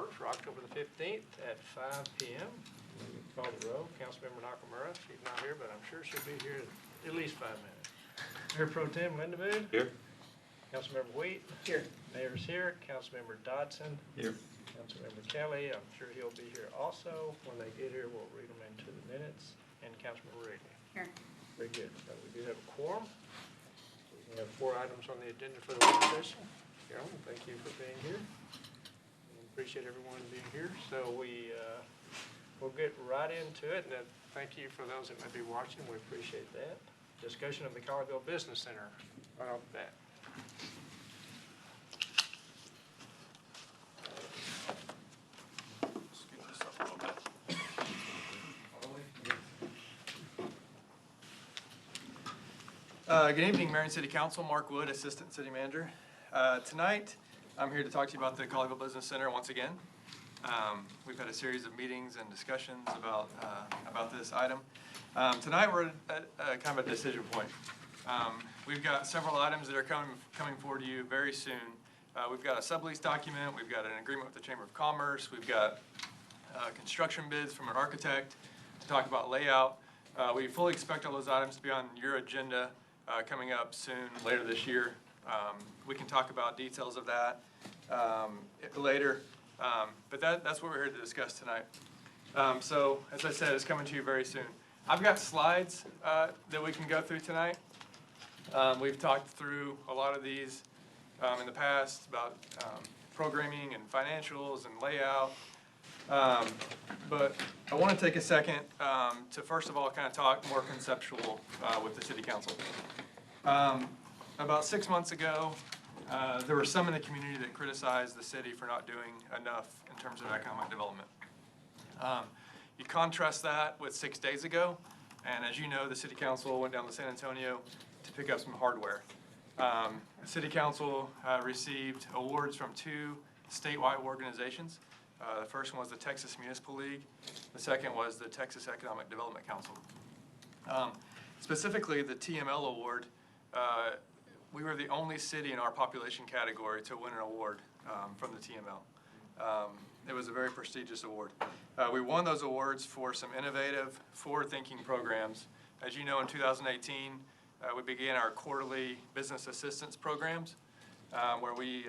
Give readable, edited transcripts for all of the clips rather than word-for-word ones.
Works for October the 15th at 5 p.m. Call the roll. Councilmember Nakamura, she's not here, but I'm sure she'll be here in at least 5 minutes. Mayor Pro Tem Linda Mood. Here. Councilmember Wheat. Here. Mayor's here. Councilmember Dodson. Here. Councilmember Kelly, I'm sure he'll be here also. When they get here, we'll read them into the minutes. And Councilmember Wrigley. Here. Very good. So we do have a quorum. We have 4 items on the agenda for the work session. Carolyn, thank you for being here. We appreciate everyone being here. So we'll get right into it. And thank you for those that may be watching. We appreciate that. Discussion of the Colleyville Business Center. Right off the bat. Good evening, Marion City Council. Mark Wood, Assistant City Manager. Tonight, I'm here to talk to you about the Colleyville Business Center once again. We've had a series of meetings and discussions about this item. Tonight, we're at kind of a decision point. We've got several items that are coming forward to you very soon. We've got a sublease document. We've got an agreement with the Chamber of Commerce. We've got construction bids from an architect to talk about layout. We fully expect all those items to be on your agenda coming up soon, later this year. We can talk about details of that later, but that's what we're here to discuss tonight. So, as I said, it's coming to you very soon. I've got slides that we can go through tonight. We've talked through a lot of these in the past about programming and financials and layout. But I want to take a second to first of all kind of talk more conceptual with the City Council. About 6 months ago, there were some in the community that criticized the city for not doing enough in terms of economic development. You contrast that with 6 days ago, and as you know, the City Council went down to San Antonio to pick up some hardware. The City Council received awards from 2 statewide organizations. The first one was the Texas Municipal League. The second was the Texas Economic Development Council. Specifically, the TML award, we were the only city in our population category to win an award from the TML. It was a very prestigious award. We won those awards for some innovative, forward-thinking programs. As you know, in 2018, we began our quarterly business assistance programs, where we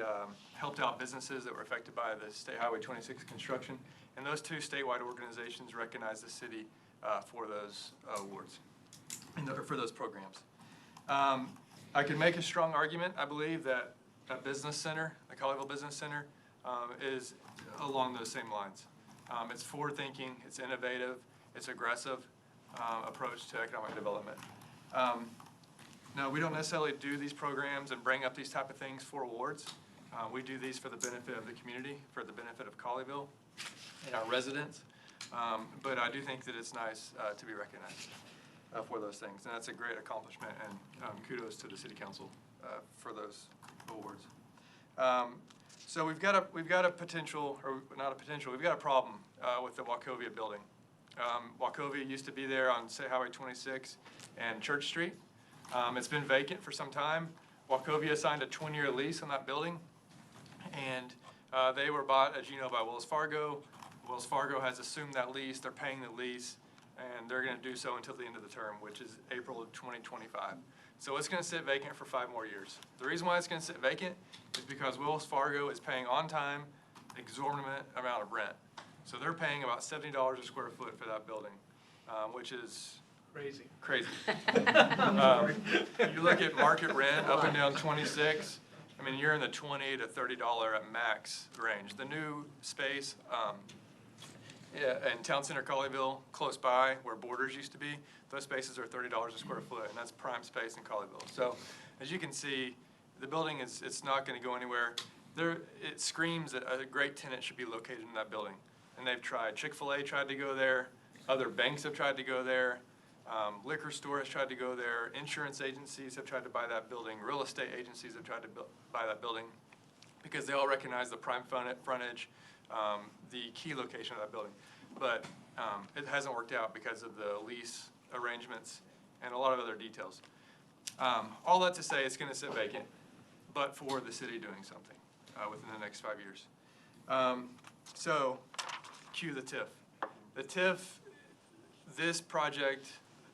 helped out businesses that were affected by the State Highway 26 construction. And those 2 statewide organizations recognized the city for those awards, for those programs. I can make a strong argument, I believe, that a business center, the Colleyville Business Center, is along those same lines. It's forward-thinking, it's innovative, it's aggressive approach to economic development. No, we don't necessarily do these programs and bring up these type of things for awards. We do these for the benefit of the community, for the benefit of Colleyville and our residents. But I do think that it's nice to be recognized for those things, and that's a great accomplishment. And kudos to the City Council for those awards. So we've got a potential, or not a potential. We've got a problem with the Wachovia building. Wachovia used to be there on State Highway 26 and Church Street. It's been vacant for some time. Wachovia signed a 20-year lease on that building, and they were bought, as you know, by Wells Fargo. Wells Fargo has assumed that lease. They're paying the lease, and they're going to do so until the end of the term, which is April of 2025. So it's going to sit vacant for 5 more years. The reason why it's going to sit vacant is because Wells Fargo is paying on time, exorbitant amount of rent. So they're paying about $70 a square foot for that building, which is crazy. You look at market rent up and down 26. I mean, you're in the $20 to $30 at max range. The new space in Town Center Colleyville, close by where Borders used to be, those spaces are $30 a square foot, and that's prime space in Colleyville. So, as you can see, the building it's not going to go anywhere. It screams that a great tenant should be located in that building, and they've tried. Chick-fil-A tried to go there. Other banks have tried to go there. Liquor store has tried to go there. Insurance agencies have tried to buy that building. Real estate agencies have tried to buy that building because they all recognize the prime frontage, the key location of that building. But it hasn't worked out because of the lease arrangements and a lot of other details. All that to say, it's going to sit vacant, but for the city doing something within the next 5 years. So, cue the TIF. The TIF, this project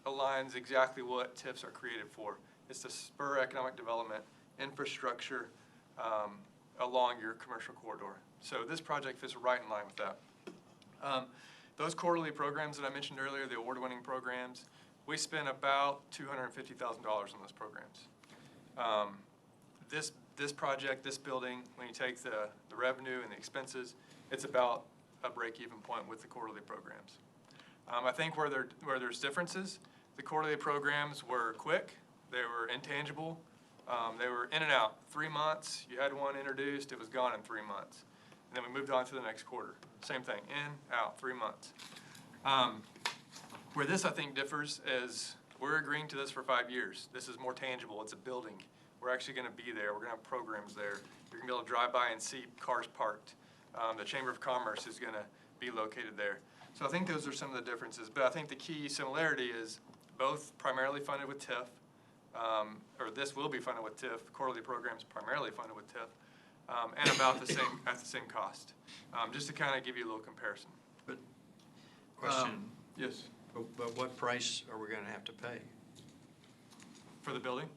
aligns exactly what TIFs are created for. It's to spur economic development, infrastructure along your commercial corridor. So this project fits right in line with that. Those quarterly programs that I mentioned earlier, the award-winning programs, we spent about $250,000 on those programs. This project, this building, when you take the revenue and the expenses, it's about a break-even point with the quarterly programs. I think where there's differences, the quarterly programs were quick, they were intangible, they were in and out. 3 months, you had one introduced, it was gone in 3 months. And then we moved on to the next quarter. Same thing, in, out, 3 months. Where this, I think, differs is we're agreeing to this for 5 years. This is more tangible, it's a building. We're actually gonna be there, we're gonna have programs there. You're gonna be able to drive by and see cars parked. The Chamber of Commerce is gonna be located there. So I think those are some of the differences, but I think the key similarity is both primarily funded with TIF, or this will be funded with TIF, quarterly programs primarily funded with TIF, and about the same, at the same cost. Just to kind of give you a little comparison. But, question, Yes, but what price are we gonna have to pay? for the building.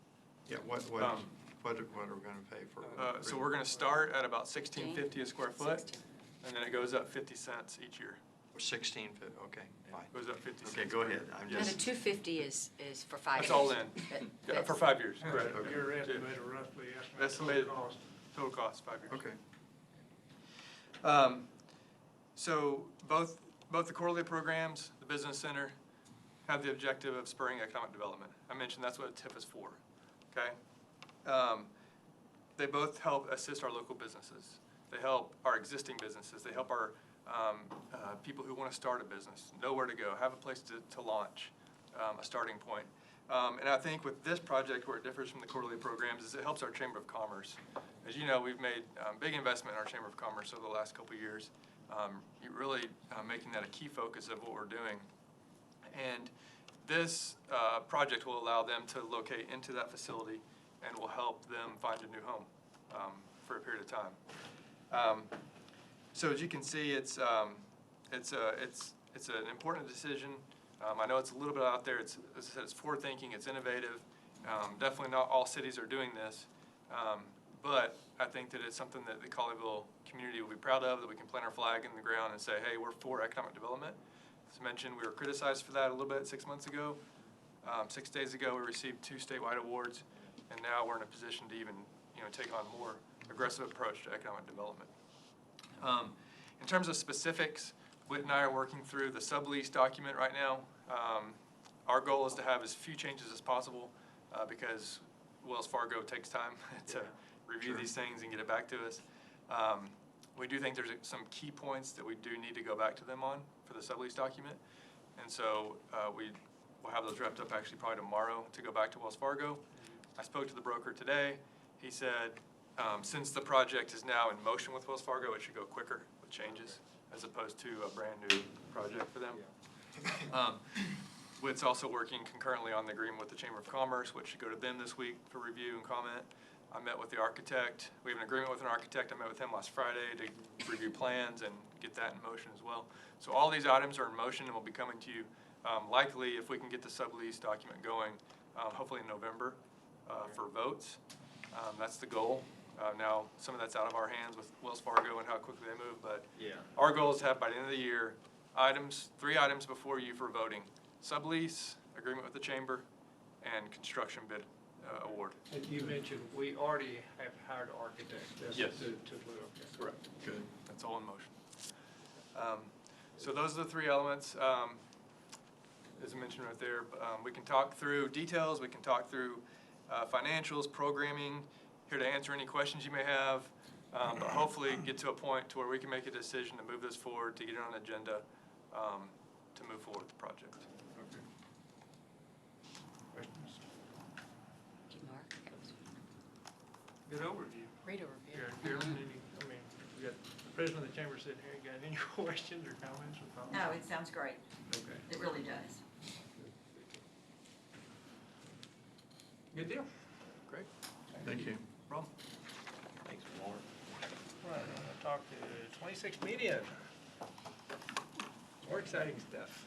Yeah, what are we gonna pay for? So we're gonna start at about $16.50 a square foot, and then it goes up 50 cents each year. 16, okay, fine. Goes up 50 cents. Okay, go ahead, I'm No, the just, 250 is for 5 years. That's all in, But- for 5 years, correct. Okay. Your estimate, or roughly Estimated estimate cost. total cost, 5 years. okay. So both the quarterly programs, the business center, have the objective of spurring economic development. I mentioned that's what a TIF is for, okay? They both help assist our local businesses. They help our existing businesses. They help our people who want to start a business, know where to go, have a place to launch, a starting point. And I think with this project, where it differs from the quarterly programs, is it helps our Chamber of Commerce. As you know, we've made big investment in our Chamber of Commerce over the last couple of years, really making that a key focus of what we're doing. And this project will allow them to locate into that facility and will help them find a new home for a period of time. So as you can see, it's an important decision. I know it's a little bit out there. As I said, it's forward-thinking, it's innovative. Definitely not all cities are doing this, but I think that it's something that the Colleyville community will be proud of, that we can plant our flag in the ground and say, hey, we're for economic development. As mentioned, we were criticized for that a little bit 6 months ago. 6 days ago, we received 2 statewide awards, and now we're in a position to even take on more aggressive approach to economic development. In terms of specifics, Whit and I are working through the sublease document right now. Our goal is to have as few changes as possible because Wells Fargo takes time to review these things and get it back to us. We do think there's some key points that we do need to go back to them on for the sublease document. And so we'll have those wrapped up actually probably tomorrow to go back to Wells Fargo. I spoke to the broker today. He said since the project is now in motion with Wells Fargo, it should go quicker with changes as opposed to a brand new project for them. Whit's also working concurrently on the agreement with the Chamber of Commerce, which should go to them this week for review and comment. I met with the architect. We have an agreement with an architect. I met with him last Friday to review plans and get that in motion as well. So all these items are in motion and will be coming to you likely if we can get the sublease document going, hopefully in November for votes. That's the goal. Now, some of that's out of our hands with Wells Fargo and how quickly they move, but our goal is to have by the end of the year 3 items before you for voting: sublease, agreement with the chamber, and construction bid award. And you mentioned we already have hired architects. Yes. Correct. Good. That's all in motion. So those are the 3 elements. As I mentioned right there, we can talk through details, we can talk through financials, programming, here to answer any questions you may have, but hopefully get to a point to where we can make a decision to move this forward, to get it on the agenda, to move forward with the project. Okay. Questions? Thank you, Mark. That was Good overview. a great overview. Carolyn, we got the president of the chamber sitting here. You got any questions or comments or thoughts? No, it sounds great. Okay. It really does. Good deal. Great. Thank you. Ron? Thanks, Mark. All right, talk to 26 median. More exciting stuff.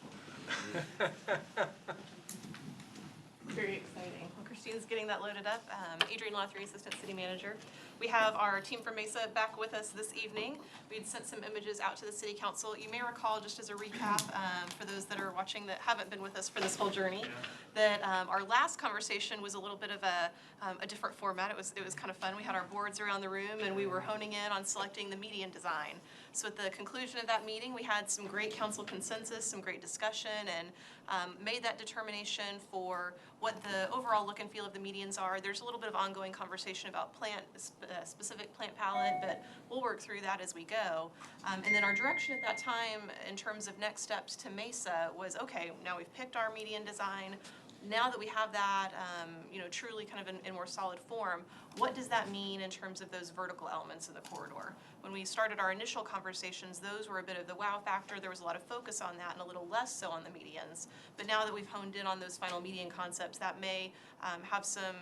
Very exciting. Well, Christine's getting that loaded up. Adrienne Lothry, Assistant City Manager. We have our team from Mesa back with us this evening. We had sent some images out to the City Council. You may recall, just as a recap, for those that are watching that haven't been with us for this whole journey, that our last conversation was a little bit of a different format. It was kind of fun. We had our boards around the room, and we were honing in on selecting the median design. So at the conclusion of that meeting, we had some great council consensus, some great discussion, and made that determination for what the overall look and feel of the medians are. There's a little bit of ongoing conversation about specific plant palette, but we'll work through that as we go. And then our direction at that time in terms of next steps to Mesa was, okay, now we've picked our median design. Now that we have that, truly kind of in more solid form, what does that mean in terms of those vertical elements of the corridor? When we started our initial conversations, those were a bit of the wow factor. There was a lot of focus on that and a little less so on the medians. But now that we've honed in on those final median concepts, that may have some,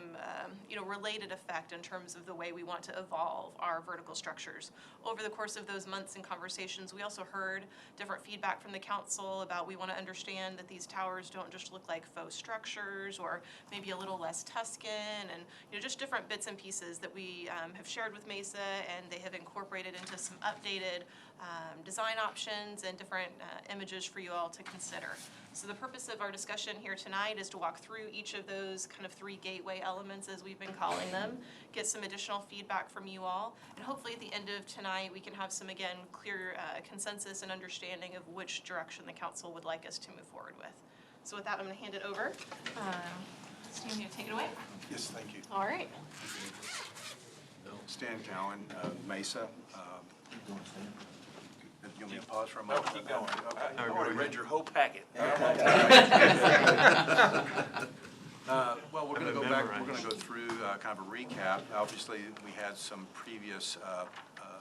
related effect in terms of the way we want to evolve our vertical structures. Over the course of those months and conversations, we also heard different feedback from the council about we want to understand that these towers don't just look like faux structures or maybe a little less Tuscan and, just different bits and pieces that we have shared with Mesa, and they have incorporated into some updated design options and different images for you all to consider. So the purpose of our discussion here tonight is to walk through each of those kind of 3 gateway elements, as we've been calling them, get some additional feedback from you all, and hopefully at the end of tonight we can have some, again, clear consensus and understanding of which direction the council would like us to move forward with. So with that, I'm going to hand it over. Stan, you going to take it away? Yes, thank you. All right. Stan Cowan, Mesa. You want me to pause for a moment? Keep going. Okay. I already read your whole packet. Well, we're going to go back, we're going to go through kind of a recap. Obviously, we had some previous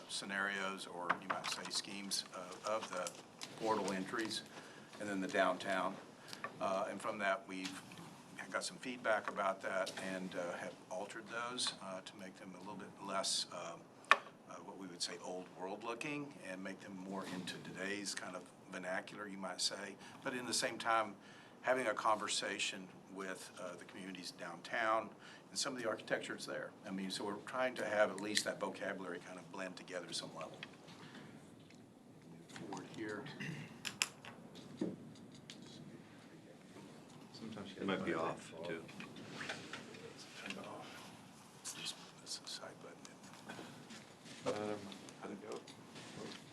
scenarios, or you might say schemes, of the portal entries and then the downtown. And from that, we've got some feedback about that and have altered those to make them a little bit less what we would say old world looking and make them more into today's kind of vernacular, you might say, but in the same time having a conversation with the communities downtown and some of the architectures there. I mean, so we're trying to have at least that vocabulary kind of blend together to some level. Move forward here. It might be off, too. Turn it off. This is the side button. How'd it go?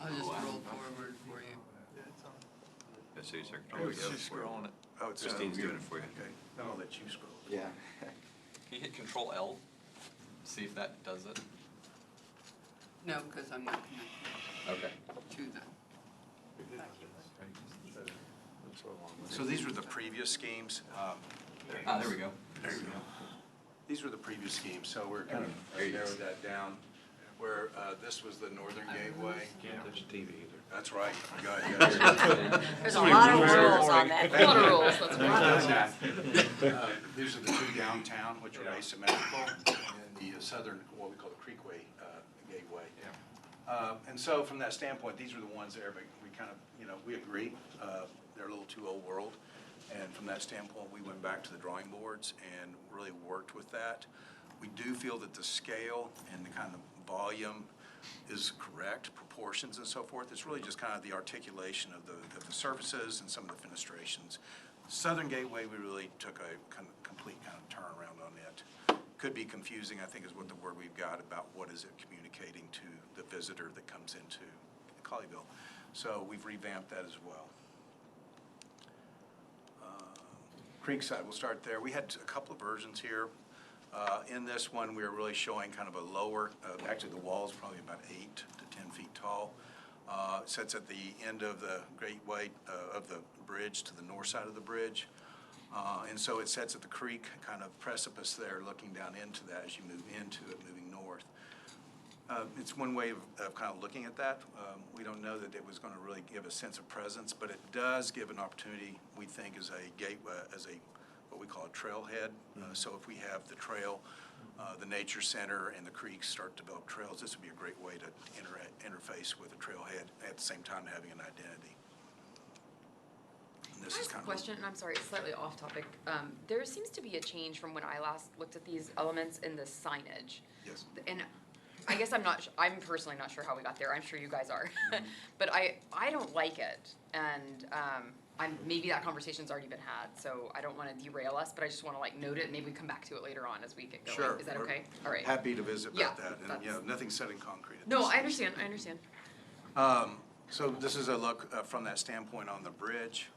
I'll just roll forward for you. Yeah, City Secretary. There we go. Just scrolling it. Oh, it's Christine's doing it for you. Okay, I'll let you scroll. Yeah. Can you hit Control L? See if that does it. No, because I'm not connected Okay. to the. So these were the previous schemes. There we go. There you go. These were the previous schemes, so we're kind of narrowed that down, where this was the northern gateway. Can't touch the TV either. That's right. Go ahead. There's a lot of rules on that. A lot of rules, that's right. These are the 2 downtown, which are asymmetrical, and the southern, what we call the Creekway gateway. And so from that standpoint, these were the ones that we kind of, we agree. They're a little too old world. And from that standpoint, we went back to the drawing boards and really worked with that. We do feel that the scale and the kind of volume is correct, proportions and so forth. It's really just kind of the articulation of the surfaces and some of the fenestrations. Southern Gateway, we really took a kind of complete kind of turnaround on it. Could be confusing, I think, is what the word we've got about what is it communicating to the visitor that comes into Colleyville. So we've revamped that as well. Creekside, we'll start there. We had a couple of versions here. In this one, we were really showing kind of a lower, actually the wall is probably about 8 to 10 feet tall. It sits at the end of the gateway of the bridge to the north side of the bridge. And so it sits at the creek kind of precipice there, looking down into that as you move into it, moving north. It's one way of kind of looking at that. We don't know that it was going to really give a sense of presence, but it does give an opportunity, we think, as a gateway, as a what we call a trailhead. So if we have the trail the nature center and the creeks start to develop trails, this would be a great way to interface with a trailhead at the same time having an identity. And this Can I is ask a kind of question? And I'm sorry, it's slightly off topic. There seems to be a change from when I last looked at these elements in the signage. yes. And I guess I'm personally not sure how we got there. I'm sure you guys are. But I don't like it. And maybe that conversation's already been had, so I don't want to derail us, but I just want to like note it. Maybe we come back to it later on as we get going. Sure. Is that We're okay? All right. Happy to visit about Yeah, that, and, you know, nothing's set in concrete at No, this I stage. understand. So this is a look from that standpoint on the bridge.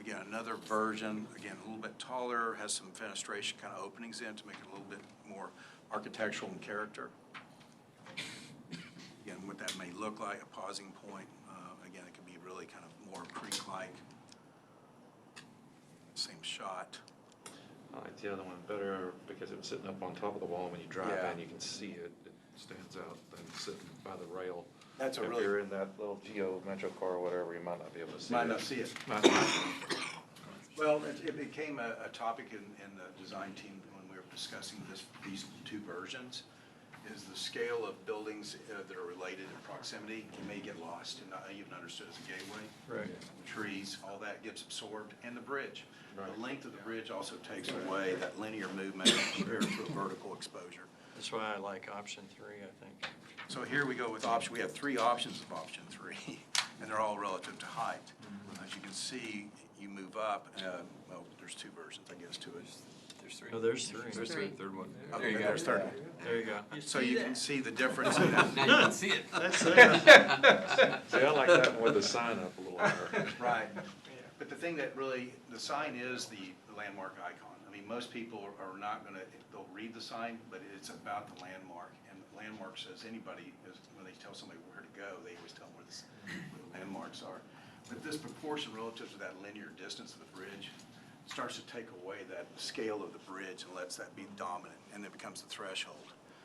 Again, another version, again, a little bit taller, has some fenestration kind of openings in to make it a little bit more architectural in character. Again, what that may look like, a pausing point. Again, it can be really kind of more creek-like. Same shot. I like the other one better because it was sitting up on top of the wall. When you drive Yeah. in, you can see it. It stands out than sitting by the rail. That's a If really- you're in that little Geo Metro car or whatever, you might not be able to see it. Might not see it. Might not. Well, it became a topic in the design team when we were discussing these two versions, is the scale of buildings that are related in proximity. You may get lost and not even understood as a gateway. Right. Trees, all that gets absorbed, and the bridge. Right. The length of the bridge also takes away that linear movement compared to a vertical exposure. That's why I like option 3, I think. So here we go with option, we have 3 options of option 3, and they're all relative to height. As you can see, you move up, well, there's 2 versions, I guess, to it. There's 3. Oh, there's 3. There's Three. 3, third one. Okay, There you go. there's third one. There you go. So you can see the difference in that. Now you can see it. See, I like that one with the sign up a little higher. Right. But the thing that really, the sign is the landmark icon. I mean, most people are not gonna, they'll read the sign, but it's about the landmark. And the landmark says anybody, when they tell somebody where to go, they always tell them where the landmarks are. But this proportion relative to that linear distance of the bridge starts to take away that scale of the bridge and lets that be dominant, and it becomes the threshold.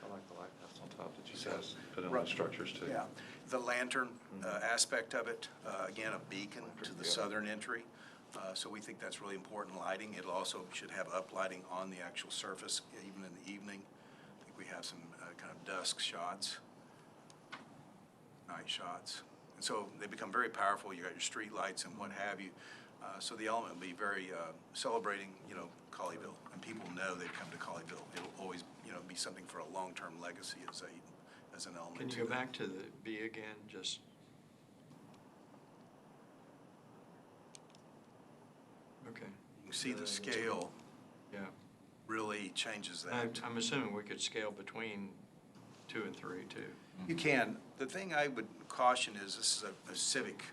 I like the lighthouse on top that you guys put in Right. the structures too. Yeah, the lantern aspect of it, again, a beacon to the southern entry. So we think that's really important lighting. It also should have uplighting on the actual surface, even in the evening. I think we have some kind of dusk shots, night shots. And so they become very powerful. You got your street lights and what have you. So the element will be very celebrating, you know, Colleyville. And people know they've come to Colleyville. It'll always, you know, be something for a long-term legacy as an element. Can you to go it. back to the B again, just? Okay. You can see the scale Yeah. really changes that. I'm assuming we could scale between 2 and 3 too. You can. The thing I would caution is this is a civic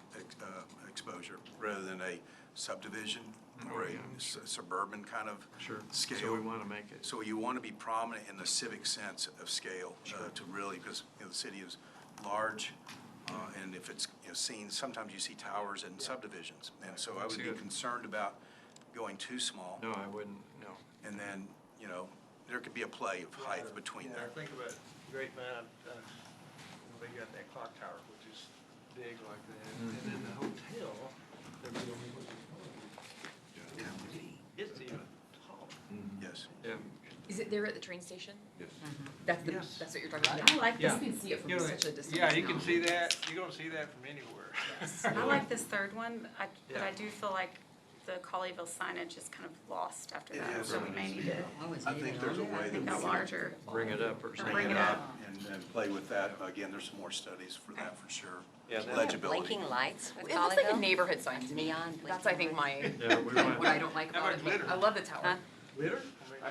exposure rather than a subdivision or a suburban kind of scale. So we want to make it. So you want to be prominent in the civic sense of scale to really, because you know, the city is large, and if it's seen, sometimes you see towers in subdivisions. And so I would be concerned about going too small. No, I wouldn't, no. And then, you know, there could be a play of height between Yeah, there. think about Grapevine, they got that clock tower, which is big like that, and then the hotel, they're building, it's even tall. Yes. Yeah. Is it there at the train station? Yes. That's Yes. That's what you're talking about. I like this. Yeah. You can see it from You know, such a distance. yeah, you can now. see that, you're gonna see that from anywhere. I like this third one, but Yeah. I do feel like the Colleyville signage is kind of lost after It that, is. so we may need to I think there's a way that we make that can larger. Bring it up or something. Bring it up. and play with that. Again, there's some more studies for that for sure. Yeah, that- Legibility. Blinking lights with It looks like a Colleyville? neighborhood sign to me. Neon That's, I think, my, Yeah, we want. what I don't like How about about it. glitter? I love the tower. Huh? Glitter?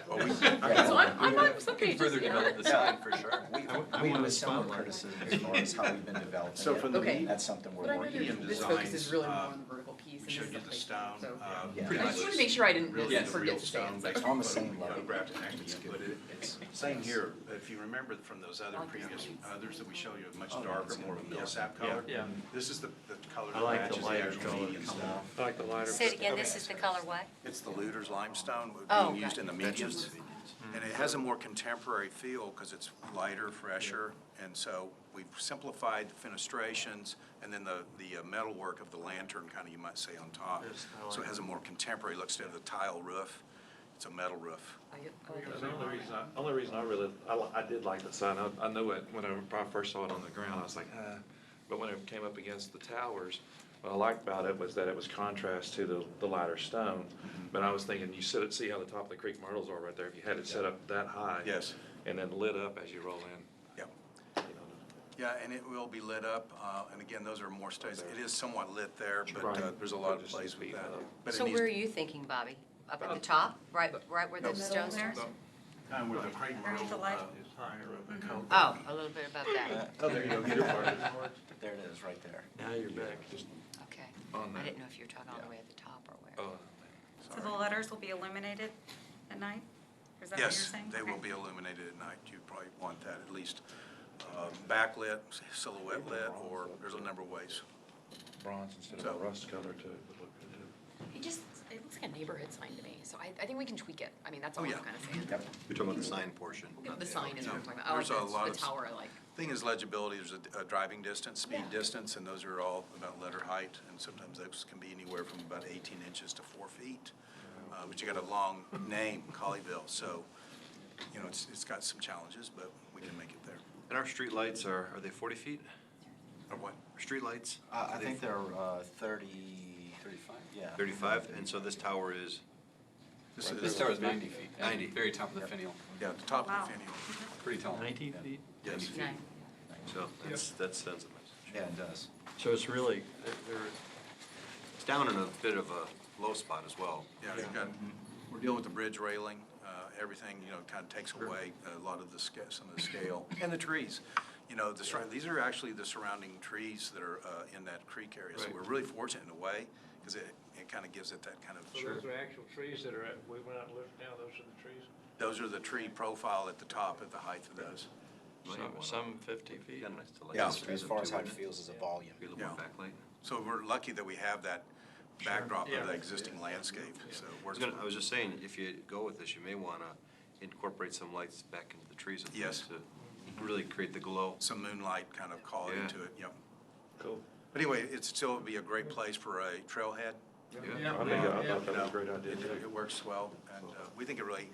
Oh, we- So I'm on some Can pages, further you know. develop the sign for sure. We I have a want similar spotlight. criticism as far as how we've been developing So it. from the Okay. That's something But we're I know working there's, on. medium this focus is designs, really more on the vertical piece. We and showed this you is the place, stone. so. Yeah. pretty I much just wanted to make sure I didn't really the forget real to say stone it. based It's on the photo same we level. photographed in action, but It's same here. If you remember from those other previous, others that we showed you, much darker, more of a millsap color. Yeah. This is the color I that like the matches the lighter actual color. median stone. I like the lighter. Say it again, this is the color what? It's the Luder's limestone Oh, being used got in the it. medians. And it has a more contemporary feel because it's lighter, fresher. And so we've simplified the fenestrations and then the metalwork of the lantern, kind of you might say, on top. Yes, I like So it has a more contemporary look instead of the tile roof. It's a metal roof. The only reason I did like the sign, I knew it, when I first saw it on the ground, I was like, but when it came up against the towers, what I liked about it was that it was contrast to the lighter stone. But I was thinking, see how the top of the creek myrtles are right there, if you had it set up that high. Yes. And then lit up as you roll in. Yep. you know, Yeah, and it will be lit up, and again, those are more studies. It is somewhat lit there, but Right. there's a lot of Just plays with needs to that. be, But it So needs- where are you thinking, Bobby? Up at the top, right where the stones are? Kind of where the creek myrtle Underneath the light. is higher up in color. Oh, a little bit above that. Oh, there you go. Get it started. There it is, right there. Now you're back. Okay. On I that. didn't know if you were talking all the way at the top or where. Oh, So the letters will be illuminated at night? Or is that what you're Yes, saying? they will Okay. be illuminated at night. You probably want that at least backlit, silhouette lit, or there's a number of ways. bronze instead of So- a rust color too, would look good too. It looks like a neighborhood sign to me, so I think we can tweak it. I mean, that's all Oh, I'm yeah. kind of saying. You're talking about the sign portion. The sign is what I'm talking about. There's a I like lot the of- tower, I like. Thing is legibility, there's a driving distance, speed distance, and those are all about letter height, and sometimes those can be anywhere from about 18 inches to 4 feet. But you got a long name, Colleyville, so, you know, it's got some challenges, but we can make it there. And our streetlights are they 40 feet? Or what? Streetlights? I think they're 30, 35, yeah. 35, and so this tower is, This tower is 90 feet. 90. Very top of the finial. Yeah, the top Wow. of the finial. Pretty tall. 90 feet? Yes. Nine. so that sends a message. Yeah, it does. So it's really, they're, It's down in a bit of a low spot as well. Yeah, you've got, we're dealing with the bridge railing, everything, you know, kind of takes away a lot of the some of the scale. And the trees, you know, these are actually the surrounding trees that are in that creek area. So Right. we're really fortunate in a way, because it kind of gives it that kind of. So those are actual trees that are we went out and looked now, those are the trees? Those are the tree profile at the top, at the height of those. some 50 feet. Yeah, nice to light Yeah. those trees As up far too, as how it wouldn't feels as a volume. Be a little more Yeah. backlight. So we're lucky that we have that backdrop Yeah. of the existing landscape, so it works. I was just saying, if you go with this, you may want to incorporate some lights back into the trees at Yes. least to really create the glow. Some moonlight kind of quality Yeah. to it, yep. Cool. But anyway, it'd still be a great place for a trailhead. I thought that was a great idea too. It works well, and we think it really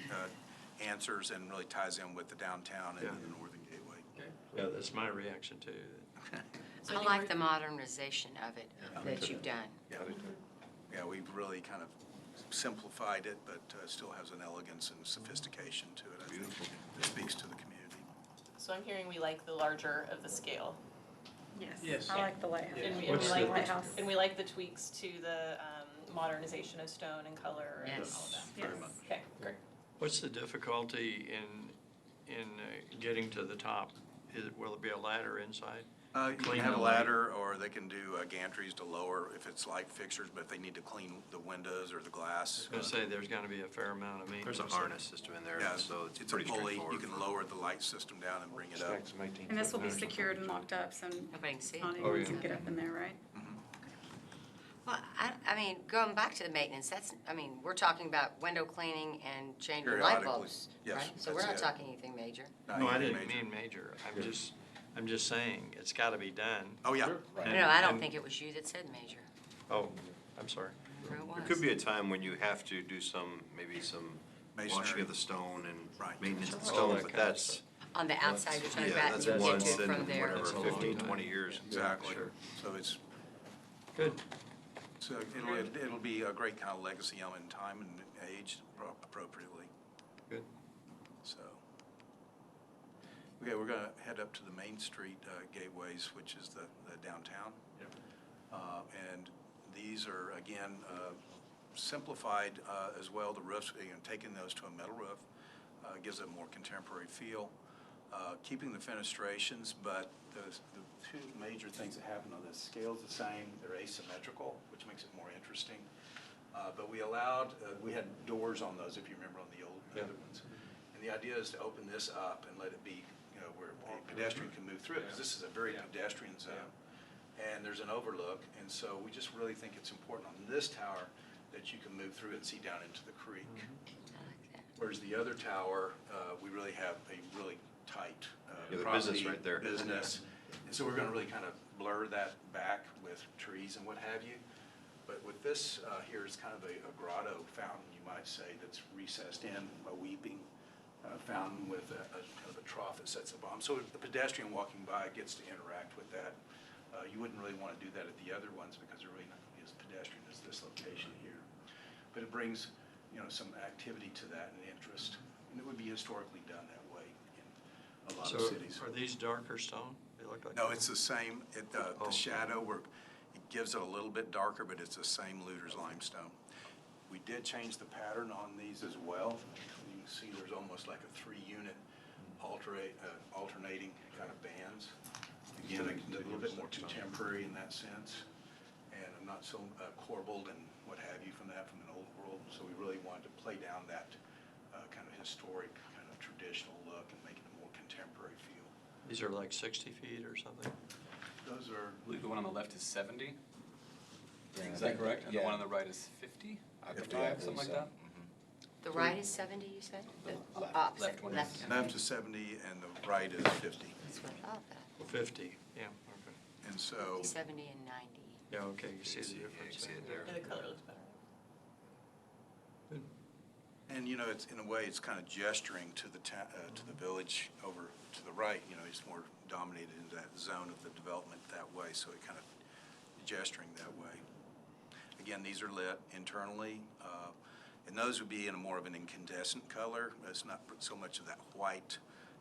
answers and really ties in with the downtown and the Northern Gateway. Yeah, that's my reaction too. I like the modernization of it that you've done. Yeah, yeah, we've really kind of simplified it, but still has an elegance and sophistication to it. I think that speaks to the community. So I'm hearing we like the larger of the scale. Yes. I like the lighthouse. And we What's like the- lighthouse. and we like the tweaks to the modernization of stone and color and all of Yes. that. Yes. Okay, great. What's the difficulty in getting to the top? Will it be a ladder inside? You can Clean have a the light. ladder, or they can do gantries to lower if it's light fixtures, but if they need to clean the windows or the glass. I was gonna say, there's gonna be a fair amount of maintenance. There's a harness system in there, Yeah, so it's a pretty pulley, straightforward. you can lower the light system down and bring it up. Stack some 18 And this will be foot secured and banners on locked up, so Nobody can see it. not Oh, anyone yeah. can get up in there, right? Well, I mean, going back to the maintenance, we're talking about window cleaning and changing light Periodically, bulbs, yes, right? So we're that's not it. talking anything major. Not No, I anything didn't major. mean major. I'm just saying, it's gotta be done. Oh, yeah. Right. And- No, I don't and- think it was you that said major. Oh, I'm sorry. Or it There was. could be a time when you have to do maybe some washing Masonry. of the stone and Right. maintenance of the All stone, that but kind of that's, stuff. On the outside, you're talking yeah, about, that's you get once to it in from there. whatever, That's a long 15, time. 20 years. Exactly. Sure. So it's, Good. so it'll be a great kind of legacy element in time and aged appropriately, Good. so. Okay, we're gonna head up to the Main Street gateways, which is the downtown. And these are, again, simplified as well, the roofs, taking those to a metal roof, gives it a more contemporary feel. Keeping the fenestrations, but the two major things that happen on this, scale's the same, they're asymmetrical, which makes it more interesting. But we had doors on those, if you remember, on the old other ones. And the idea is to open this up and let it be, where a pedestrian can move through it, because this is a very pedestrian zone. And there's an overlook, and so we just really think it's important on this tower that you can move through and see down into the creek. I like that. Whereas the other tower, we really have a really tight Yeah, the business property, right there. business. And so we're gonna really kind of blur that back with trees and what have you. But with this here is kind of a grotto fountain, you might say, that's recessed in, a weeping fountain with kind of a trough that sets the bottom. So the pedestrian walking by gets to interact with that. You wouldn't really want to do that at the other ones because they're really not going to be as pedestrian as this location here. But it brings, some activity to that and interest. And it would be historically done that way in a lot of cities. So are these darker stone? They look like. No, it's the same. The shadow, it gives it a little bit darker, but it's the same Luder's limestone. We did change the pattern on these as well. You can see there's almost like a 3-unit alternating kind of bands. Again, a little bit more contemporary in that sense, and I'm not so corbelled and what have you from an old world. So we really wanted to play down that kind of historic, kind of traditional look and make it a more contemporary feel. These are like 60 feet or something? Those are. I believe the one on the left is 70. Is that correct? And the one on the right is 50? 55, something like that? The right is 70, you said? The Left one is. Left is 70 and the right is 50. That's what I thought that. 50, yeah, okay. And so. 70 and 90. Yeah, okay, you see the difference. See it there. And the color looks better. And, it's, in a way, it's kind of gesturing to the village over to the right. It's more dominated into that zone of the development that way, so it kind of gesturing that way. Again, these are lit internally, and those would be in a more of an incandescent color. It's not so much of that white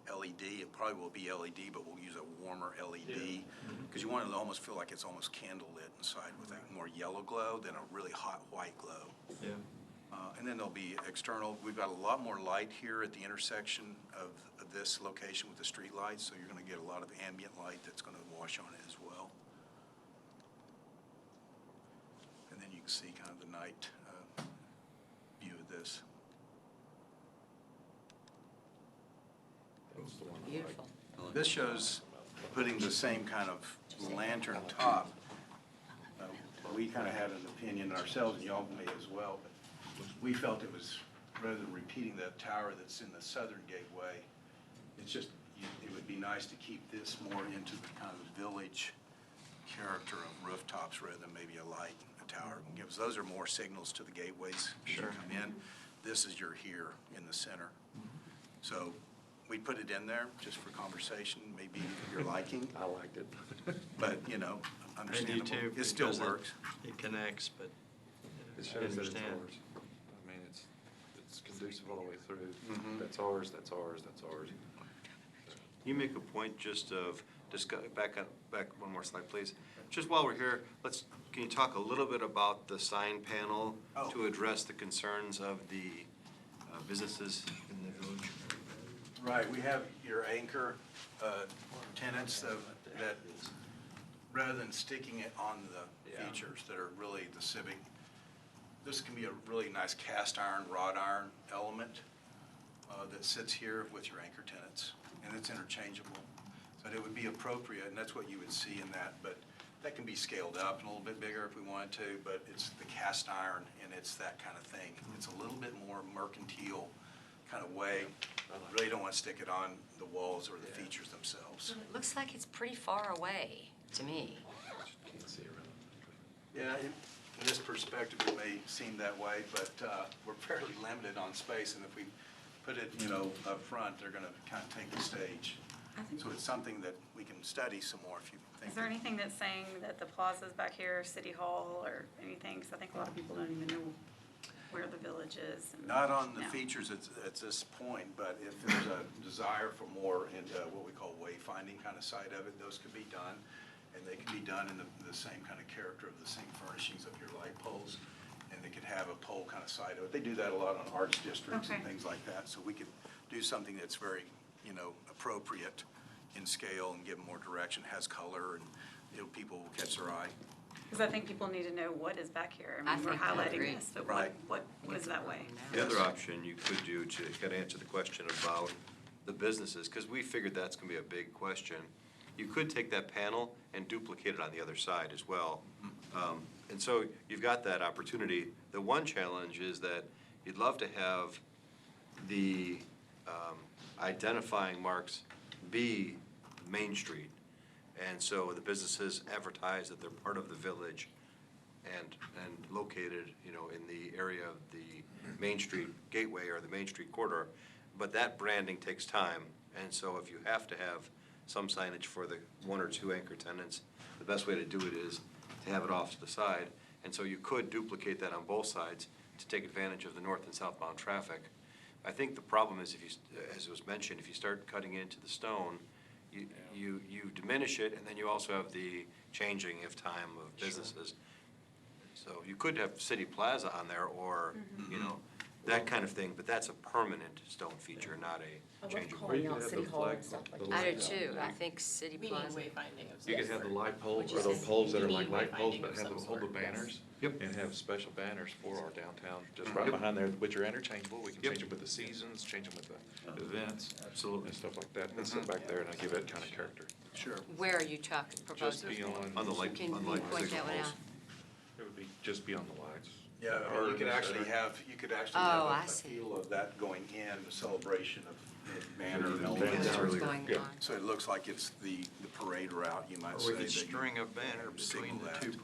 LED. It probably will be LED, but we'll use a warmer LED because you want it to almost feel like it's almost candle lit inside with a more yellow glow than a really hot white glow. Yeah. And then there'll be external. We've got a lot more light here at the intersection of this location with the street lights, so you're going to get a lot of ambient light that's going to wash on it as well. And then you can see kind of the night view of this. Beautiful. This shows putting the same kind of lantern top. We kind of had an opinion ourselves, and y'all may as well, but we felt it was, rather than repeating the tower that's in the southern gateway, it's just, it would be nice to keep this more into the kind of village character of rooftops rather than maybe a tower. Because those are more signals to the gateways as you come in. This is your here in the center. So we put it in there just for conversation, maybe of your liking. I liked it. But, understandable. too, It still because works. It connects, but It I shows that it's understand. ours. I mean, it's conducive all the way through. Mhm. That's ours, that's ours, that's ours. You make a point just of, back one more slide, please. Just while we're here, can you talk a little bit about the sign panel to address the concerns of the businesses in the village? Right, we have your anchor tenants that, rather than sticking it on the features that are really the civic, this can be a really nice cast iron, wrought iron element that sits here with your anchor tenants, and it's interchangeable. So it would be appropriate, and that's what you would see in that, but that can be scaled up and a little bit bigger if we wanted to, but it's the cast iron, and it's that kind of thing. It's a little bit more mercantile kind of way. Really don't want to stick it on the walls or the features themselves. It looks like it's pretty far away to me. Can't see around. Yeah, in this perspective, it may seem that way, but we're fairly limited on space, and if we put it, up front, they're going to kind of take the stage. So it's something that we can study some more if you think. Is there anything that's saying that the plaza's back here, City Hall, or anything? Because I think a lot of people don't even know where the village is. And- Not on the No. features at this point, but if there's a desire for more into what we call wayfinding kind of side of it, those could be done. And they can be done in the same kind of character of the same furnishings of your light poles. And they could have a pole kind of side of it. They do that a lot on arts districts and Okay. things like that. So we could do something that's very, appropriate in scale and give them more direction, has color, and people will catch their eye. Because I think people need to know what is back here. I I mean, we're think I agree. highlighting this, but Right. what is that way? The other option you could do to kind of answer the question about the businesses, because we figured that's going to be a big question, you could take that panel and duplicate it on the other side as well. And so you've got that opportunity. The one challenge is that you'd love to have the identifying marks be Main Street. And so the businesses advertise that they're part of the village and located, you know, in the area of the Main Street Gateway or the Main Street corridor. But that branding takes time, and so if you have to have some signage for the one or two anchor tenants, the best way to do it is to have it off to the side. And so you could duplicate that on both sides to take advantage of the north and southbound traffic. I think the problem is if you, as was mentioned, if you start cutting into the stone, you diminish it, and then you also have the changing of time of businesses. So you could have City Plaza on there or, you know, that kind of thing, but that's a permanent stone feature, not a changeable. Calling out City Hall and stuff like that. I do too. I think City We need Plaza. wayfinding of. You could have the light poles, What'd or you those say? poles that You are like need light poles, wayfinding but of have some hold the sort, yes. banners. Yep. And have special banners for our downtown, just Yep. right behind there, which are interchangeable. We can Yep. change them with the seasons, change them with the events. Absolutely. And stuff like that, and sit back there and give it kind of character. Sure. Where are you talking, Just proposing? beyond, On the light, Can on you light point that signal one poles. out? it would be just beyond the lights. Yeah, Or you could this actually better. have, Oh, I a see. feel of that going in, the celebration of the banner and Banners elements. What's earlier. going Yeah. on? So it looks like it's the parade route, you might Or say. we could that you string a banner between signal the that. two.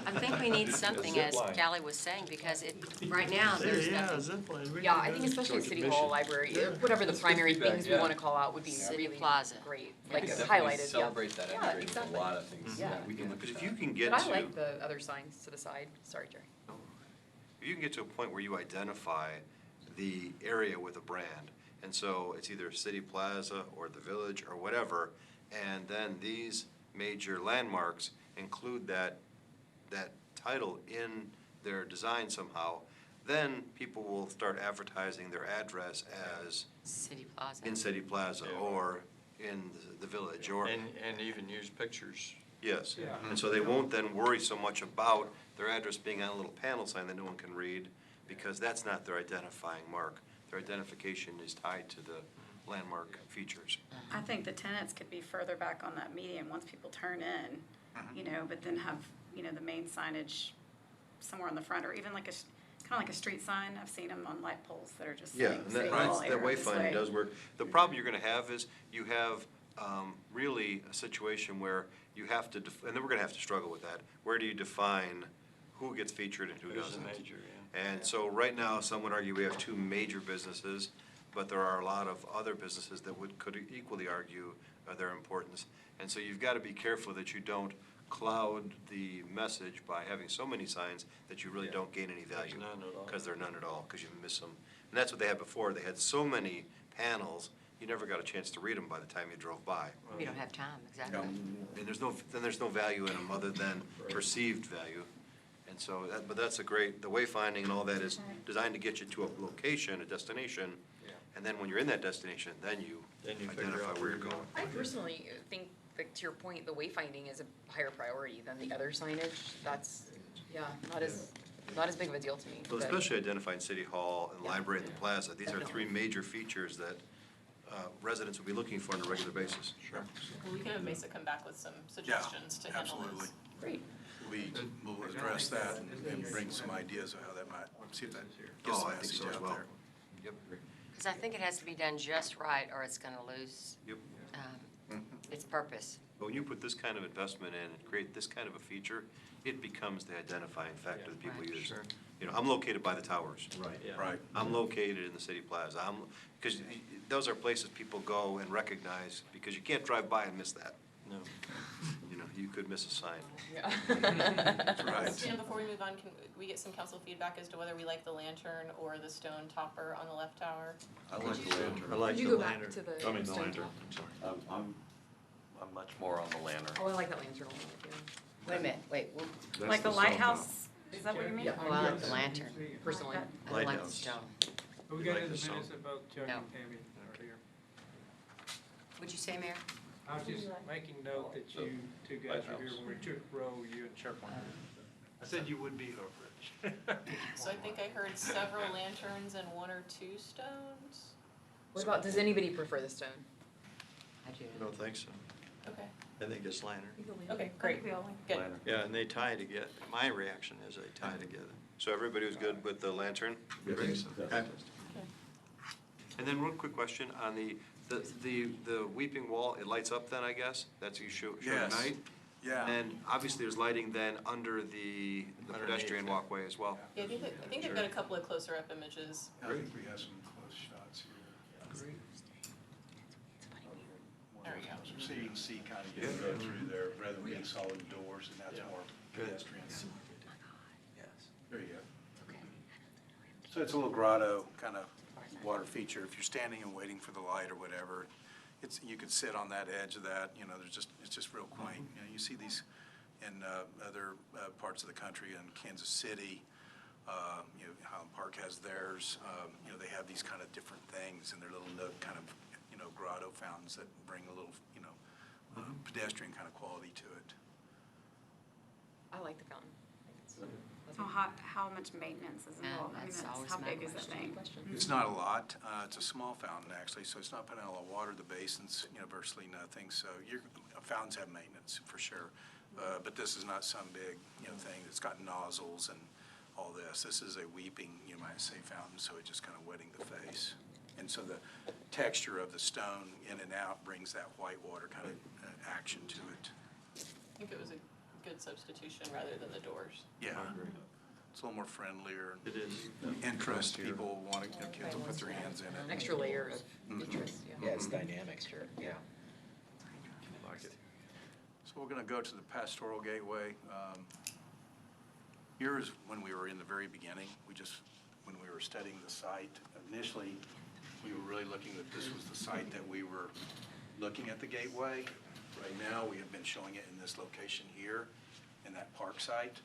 I think we need something, zip as line. Callie was saying, because right now, there's nothing. zipline. Yeah, I think especially City Hall, library, whatever the primary feedback, things we yeah. wanna call out would be City really Plaza. great, We like could it's definitely highlighted, yeah. celebrate that Yeah, energy with exactly. a lot of things. Yeah. We can look But at if that. you can get But I to, like the other signs to the side, sorry, Jerry. if you can get to a point where you identify the area with a brand, and so it's either City Plaza or the Village or whatever, and then these major landmarks include that title in their design somehow, then people will start advertising their address as City Plaza. in City Plaza or in the Village or. And even use pictures. Yes, and so they won't then worry so much about their address being on a little panel sign that no one can read, because that's not their identifying mark. Their identification is tied to the landmark features. I think the tenants could be further back on that median once people turn in, you know, but then have, you know, the main signage somewhere on the front, or even like kind of like a street sign. I've seen them on light poles that are just Yeah, saying and City that, Hall that area this way. wayfinding does work. The problem you're gonna have is, you have, really a situation where you have to, and then we're gonna have to struggle with that. Where do you define who gets featured and who Who's the doesn't? major, yeah. And so right now, some would argue we have two major businesses, but there are a lot of other businesses that could equally argue their importance. And so you've got to be careful that you don't cloud the message by having so many signs that you really don't gain any value. There's none at all. Because they're none at all, because you miss them. And that's what they had before. They had so many panels, you never got a chance to read them by the time you drove by. We don't have time, exactly. And there's no value in them other than perceived value. And so, but that's a great, the wayfinding and all that is designed to get you to a location, a destination. And then when you're in that destination, then you figure identify out where you're going. I personally think, like, to your point, the wayfinding is a higher priority than the other signage. That's, yeah, not as big of a deal to me. Well, but- especially identifying City Hall and Yeah. Library and the Plaza. These are three Definitely. major features that residents will be looking for on a regular basis. Sure. Well, we can have Mesa come back with some suggestions to handle absolutely. this. Great. We'll address that and bring some ideas of how that might, see if that gets Oh, the I think message so as out well. there. Yep. Because I think it has to be done just right, or it's gonna lose Yep. its purpose. But when you put this kind of investment in and create this kind of a feature, it becomes the identifying factor that people Right. use. Sure. You know, I'm located by the towers. Right. Right. I'm located in the City Plaza. Because those are places people go and recognize, because you can't drive by and miss that. No. You know, you could miss a sign. Yeah. Right. Stan, before we move on, can we get some council feedback as to whether we like the lantern or the stone topper on the left tower? I like the lantern. I like Could you the go back lantern. to the I mean, the stone lantern, top? I'm sorry. I'm much more on the lantern. Oh, I like that lantern a lot, yeah. Wait a minute, wait, That's Like the stone top. lighthouse, is that what you mean? Yeah. well, I like the lantern. Personally. I don't like the Lighthouse. stone. We You got like in the the song? minutes about Chuck No. and Tammy earlier. What'd you say, Mayor? I was just making note that you two guys were here when we took row, you and Chuck were. I said you would be over it. So I think I heard several lanterns and one or two stones. What about, does anybody prefer the stone? I do. I don't think so. Okay, I think it's lantern. okay, great, good. Lantern. Yeah, and they tie together. My reaction is they tie together. So everybody was good with the lantern? Okay. And then one quick question on the weeping wall, it lights up then, I guess? That's what you show at Yes. night? Yeah. And obviously, there's lighting then under the pedestrian walkway as well. Yeah, I think they've got a couple of closer up images. I think we have some close shots here. There we go. So you can see kind of getting go through there rather than being solid doors, and that's more pedestrian. There you go. So it's a little grotto kind of water feature. If you're standing and waiting for the light or whatever, you could sit on that edge of that, it's just real quaint. You see these in other parts of the country, in Kansas City, Highland Park has theirs. They have these kind of different things in their little nook, kind of, grotto fountains that bring a little, pedestrian kind of quality to it. I like the fountain. So how much maintenance is involved? I mean, That's always how my big is the thing? It's not a lot. It's a small fountain, actually, so it's not putting out a lot of water. The basin's, virtually nothing. So fountains have maintenance, for sure. But this is not some big, thing that's got nozzles and all this. This is a weeping, you might say, fountain, so it's just kind of wetting the face. And so the texture of the stone in and out brings that white water kind of action to it. I think it was a good substitution rather than the doors. Yeah. It's a little more friendlier. It is. Interest, people want to, kids will put their hands in An it. extra layer of interest, Yeah, it's dynamic, sure, yeah. Like it. So we're going to go to the pastoral gateway. Here is when we were in the very beginning. When we were studying the site, initially, we were really looking that this was the site that we were looking at the gateway. Right now, we have been showing it in this location here, in that park site.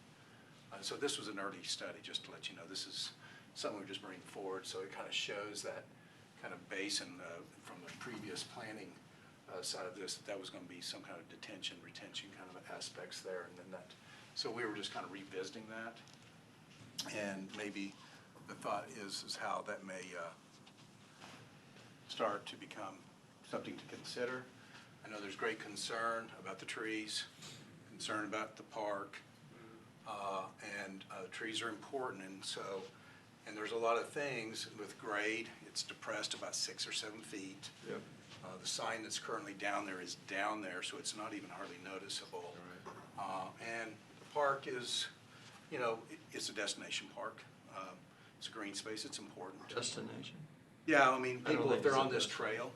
So this was an early study, just to let you know. This is something we're just bringing forward, so it kind of shows that kind of basin from the previous planning side of this, that was going to be some kind of detention, retention kind of aspects there, and then that. So we were just kind of revisiting that, and maybe the thought is how that may start to become something to consider. I know there's great concern about the trees, concern about the park, and trees are important, and there's a lot of things with grade. It's depressed about 6 or 7 feet. Yep. The sign that's currently down there is down there, so it's not even hardly noticeable. And the park is, it's a destination park. It's a green space, it's important. Destination. Yeah, I mean, I don't people, if think they're it's on a this destination. trail,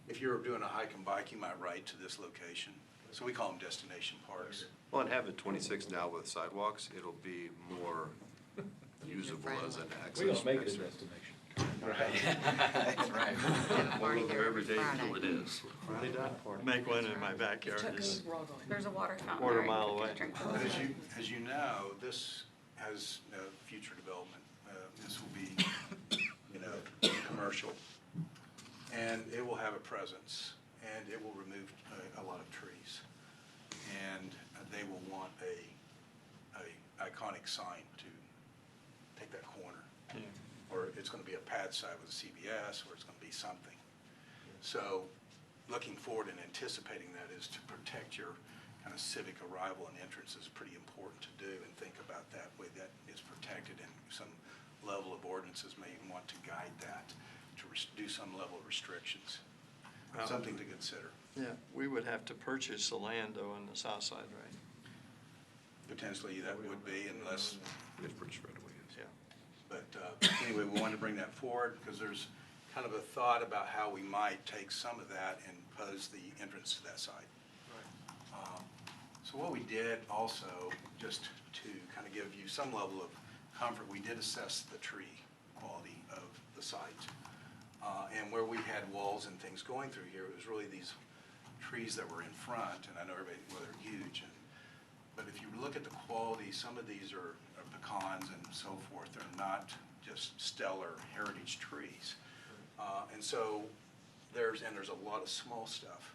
if you're doing a hike and bike, you might ride to this location. So we call them destination parks. Well, and having 26 now with sidewalks, it'll be more usable as an access. We're gonna make it a point. destination. Right. That's right. We'll look every day until it is. Friday night party. Make one in my backyard. It's We're all going. There's a water fountain Quarter there. You mile could get a away. drink. But as you know, this has future development. This will be, commercial, and it will have a presence, and it will remove a lot of trees, and they will want a iconic sign to take that corner, Yeah. or it's going to be a pad side with a CVS, or it's going to be something. So, looking forward and anticipating that is to protect your kind of civic arrival and entrance is pretty important to do, and think about that way that is protected, and some level of ordinances may want to guide that, to do some level of restrictions. Something to consider. Yeah, we would have to purchase the land though on the south side, right? Potentially that would be, unless, It's pretty spread away. Yeah. but anyway, we wanted to bring that forward because there's kind of a thought about how we might take some of that and pose the entrance to that site. So what we did also, just to kind of give you some level of comfort, we did assess the tree quality of the site. And where we had walls and things going through here, it was really these trees that were in front, and I know everybody, well, they're huge. But if you look at the quality, some of these are pecans and so forth. They're not just stellar heritage trees. And so there's a lot of small stuff.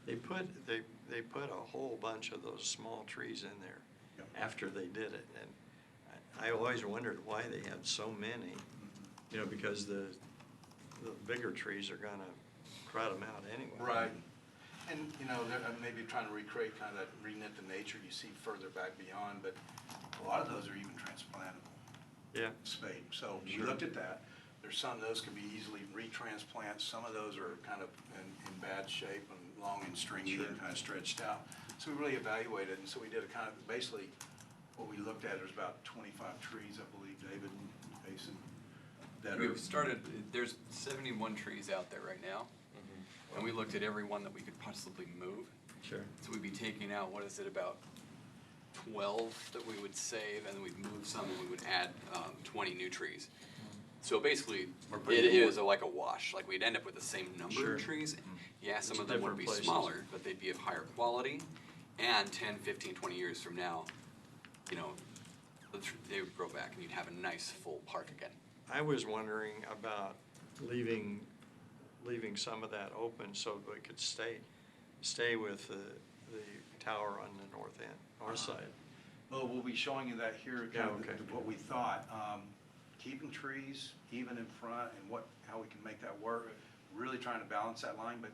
They put a whole bunch of those small trees in there Yep. after they did it, and I always wondered why they had so many, because the bigger trees are gonna crowd them out anyway. Right. And, they're maybe trying to recreate kind of that reknit the nature you see further back beyond, but a lot of those are even transplantable. Yeah. Spade. So we Sure. looked at that. There's some of those can be easily retransplants. Some of those are kind of in bad shape and long and stringy and kind of stretched out. So we really evaluated, and so we did a kind of, basically, what we looked at, there's about 25 trees, I believe, David and Jason, that are. We've started, there's 71 trees out there right now. And we looked at every one that we could possibly move. Sure. So we'd be taking out, what is it, about 12 that we would save, and then we'd move some, and we would add 20 new trees. So basically, it is like a wash, like we'd end up with the same number Sure. of trees. Yeah, some It's of them would different be places. smaller, but they'd be of higher quality. And 10, 15, 20 years from now, you know, they would grow back and you'd have a nice full park again. I was wondering about leaving some of that open so we could stay with the tower on the north end, north side. Well, we'll be showing you that here, Yeah, kind of okay. what we thought. Keeping trees even in front and how we can make that work, really trying to balance that line. But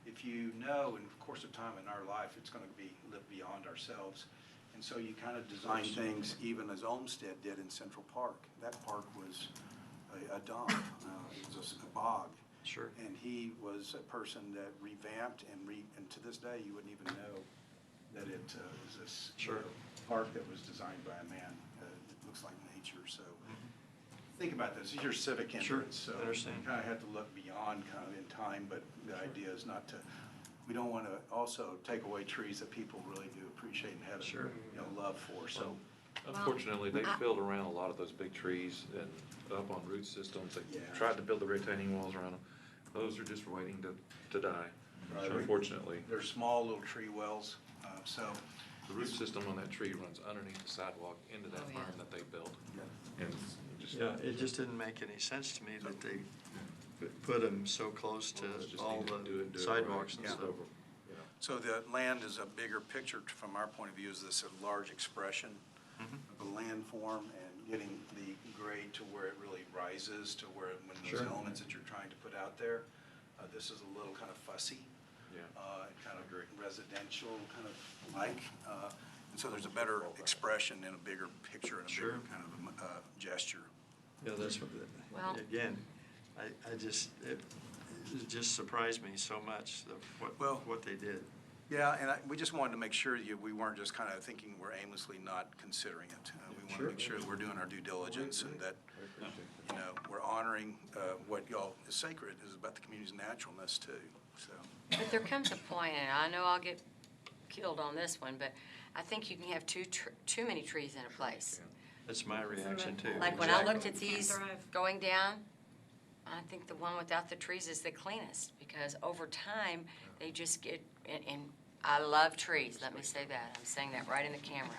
if you know, in the course of time in our life, it's going to live beyond ourselves. And so you kind of design things even as Olmsted did in Central Park. That park was a dump, it was a bog. Sure. And he was a person that revamped and to this day, you wouldn't even know that it is this Sure. park that was designed by a man. It looks like nature, so. Think about this, it's your civic Sure, entrance, so I understand. you kind of have to look beyond kind of in time, but the idea is not to, we don't want to also take away trees that people really do appreciate and have, Sure. love for, so. Unfortunately, they filled around a lot of those big trees and up on root systems. They Yeah. tried to build the retaining walls around them. Those are just waiting to die, Right. unfortunately. They're small little tree wells, so. The root system on that tree runs underneath the sidewalk into that Oh, yeah. berm that they built. Yeah. And just. Yeah, it just didn't make any sense to me that they put them so close to Just all need to do it the right. sidewalks and Yeah. stuff. So the land is a bigger picture from our point of view, is this a large expression of the landform and getting the grade to where it really rises to where when those Sure. elements that you're trying to put out there, this is a little kind of fussy. Yeah. Kind of residential, kind of like, and so there's a better expression in a bigger picture and a Sure. bigger kind of gesture. Yeah, that's what, Well- again, I just, it just surprised me so much, what they did. Yeah, and we just wanted to make sure we weren't just kind of thinking we're aimlessly not considering it. We want to make sure that we're doing our due diligence and that, we're honoring what y'all is sacred, is about the community's naturalness too, so. But there comes a point, and I know I'll get killed on this one, but I think you can have too many trees in a place. That's my reaction too. Like when I Exactly. looked at these Thrive. going down, I think the one without the trees is the cleanest, because over time, they just get, and I love trees, let me say that, I'm saying that right in the camera.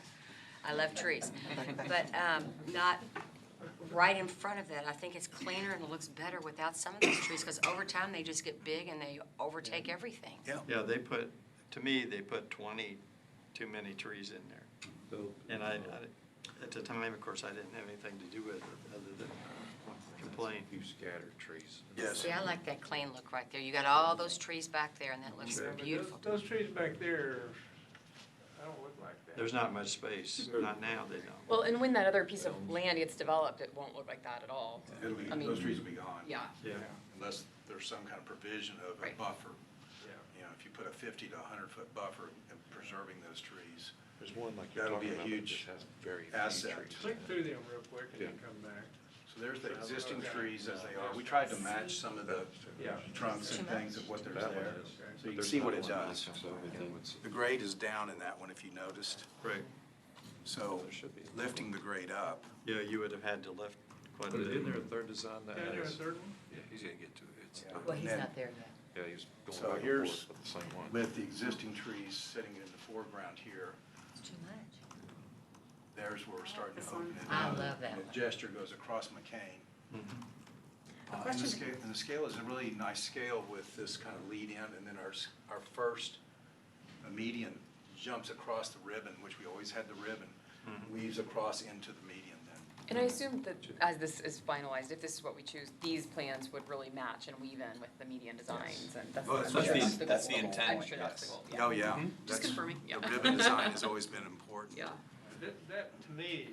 I love trees, but not right in front of that. I think it's cleaner and it looks better without some of those trees, because over time, they just get big and they overtake everything. Yeah. Yeah, to me, they put 20 too many trees in there. And at the time, of course, I didn't have anything to do with it other than complain. You scattered trees. Yes. See, I like that clean look right there. You got all those trees back there and that looks Sure. beautiful. Those trees back there, I don't look like that. There's not much space, not now, they don't. Well, and when that other piece of land gets developed, it won't look like that at all. It'll be, I mean, those trees will be gone. Yeah. Yeah. Unless there's some kind of provision of a Right. buffer. Yeah. If you put a 50 to 100-foot buffer and preserving those trees. There's one like you're That'll be talking a about that huge just has very few asset. trees. Click through them real quick and then Yeah. come back. So there's the existing trees as they are. We tried to match some of the Yeah. trunks and things of what there's That one there. is. So But you can there's see what it another one does. that's everything was- The grade is down in that one, if you noticed. Right. So There should be. lifting the grade up. Yeah, you would have had to lift quite a But bit. isn't there a third design that Can I do a has? third one? Yeah, he's gonna get to it. It's Yeah. not- Well, he's And not there yet. Yeah, he's going So back and here's forth with the same one. with the existing trees sitting in the foreground here, It's too much. there's where we're starting to This open one. it I up. love that And one. the gesture goes across McCain. And the scale is a really nice scale with this kind of lead in, and then our first median jumps across the ribbon, which we always had the ribbon, weaves across into the median then. And I assume that as this is finalized, if this is what we choose, these plans would really match and weave in with the median designs and that's. Oh, that's I'm sure the- that's the goal. intent, I'm sure that's the yes. goal, yeah. Oh, yeah. Just That's- confirming, yeah. The ribbon design has always been important. Yeah. That, to me,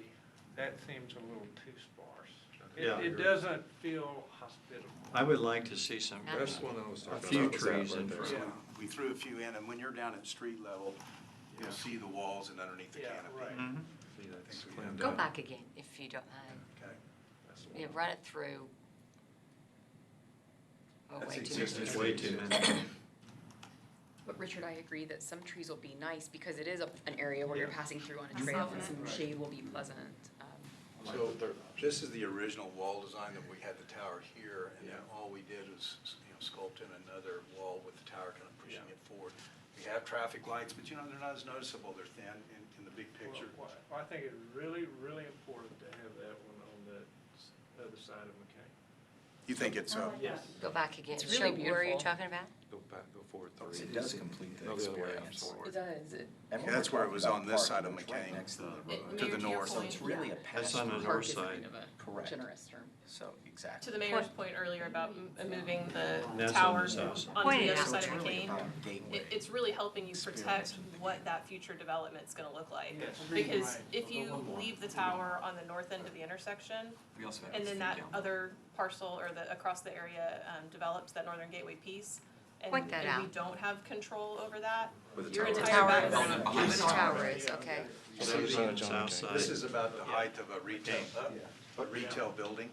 that seems a little too sparse. Yeah. It doesn't feel hospitable. I would like to see some, That's the one I was a talking few about. was that trees right in there. front. Yeah, we threw a few in, and when you're down at street level, you'll see the walls and underneath the Yeah, canopy. right. Mhm. See, that's we cleaned Go up. back again, if you don't mind. Okay. That's the Yeah, one. run it through. Oh, That's way too existing. many. It's way too many. But Richard, I agree that some trees will be nice because it is an area where you're Yeah. passing through on a trail and some Right. shade will be pleasant. I like So the third option. this is the original wall design that we had the tower here, and then Yeah. all we did was, sculpt in another wall with the tower kind of pushing it forward. We have traffic lights, but they're not as noticeable, they're thin in the big picture. Well, I think it's really, really important to have that one on the other side of McCain. You think it's, Yes. Go back again. It's really Show where are you beautiful. talking about? Go back, go forward three. It does complete the No, the other way, I'm experience. sorry. It does. And Yeah, that's where it was we're talking on this about side of parking, it's right McCain. next to the It- road. To the Mayor, to your north. So point- it's really a That's pass on the through. north Park is side. kind of a Correct. generous term. So, exactly. To the mayor's point earlier about moving the That's on tower the south side. onto Point the it other out. side So of it's really McCain, about gateway. it's really helping you protect Experience in the what that future development's gonna look like. Yes. Because Right. if you leave the tower on the north end of the intersection, We also have and then street that count. other parcel or across the area develops that northern gateway piece, and Point that we out. don't have control over that, Where the your tower is. The entire tower background. is, where the tower is, okay. So that was on the south side. this is about the height of a retail building.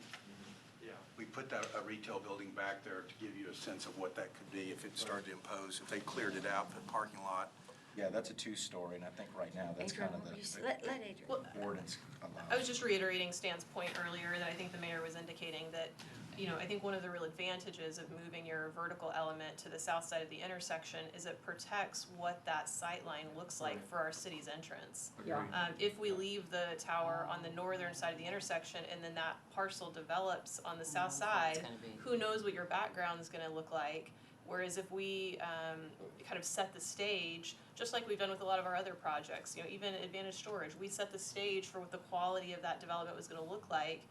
Yeah. We put a retail building back there to give you a sense of what that could be if it started to impose, if they cleared it out, the parking lot. Yeah, that's a two-story, and I think right now, that's Adrian, kind of what were you the let Adrian. Well, ordinance allows. I was just reiterating Stan's point earlier that I think the mayor was indicating that, I think one of the real advantages of moving your vertical element to the south side of the intersection is it protects what that sight line looks like for our city's entrance. Yeah. If we leave the tower on the northern side of the intersection and then that parcel develops on the south side, gonna be. who knows what your background's gonna look like? Whereas if we kind of set the stage, just like we've done with a lot of our other projects, even Advantage Storage, we set the stage for what the quality of that development was gonna look like,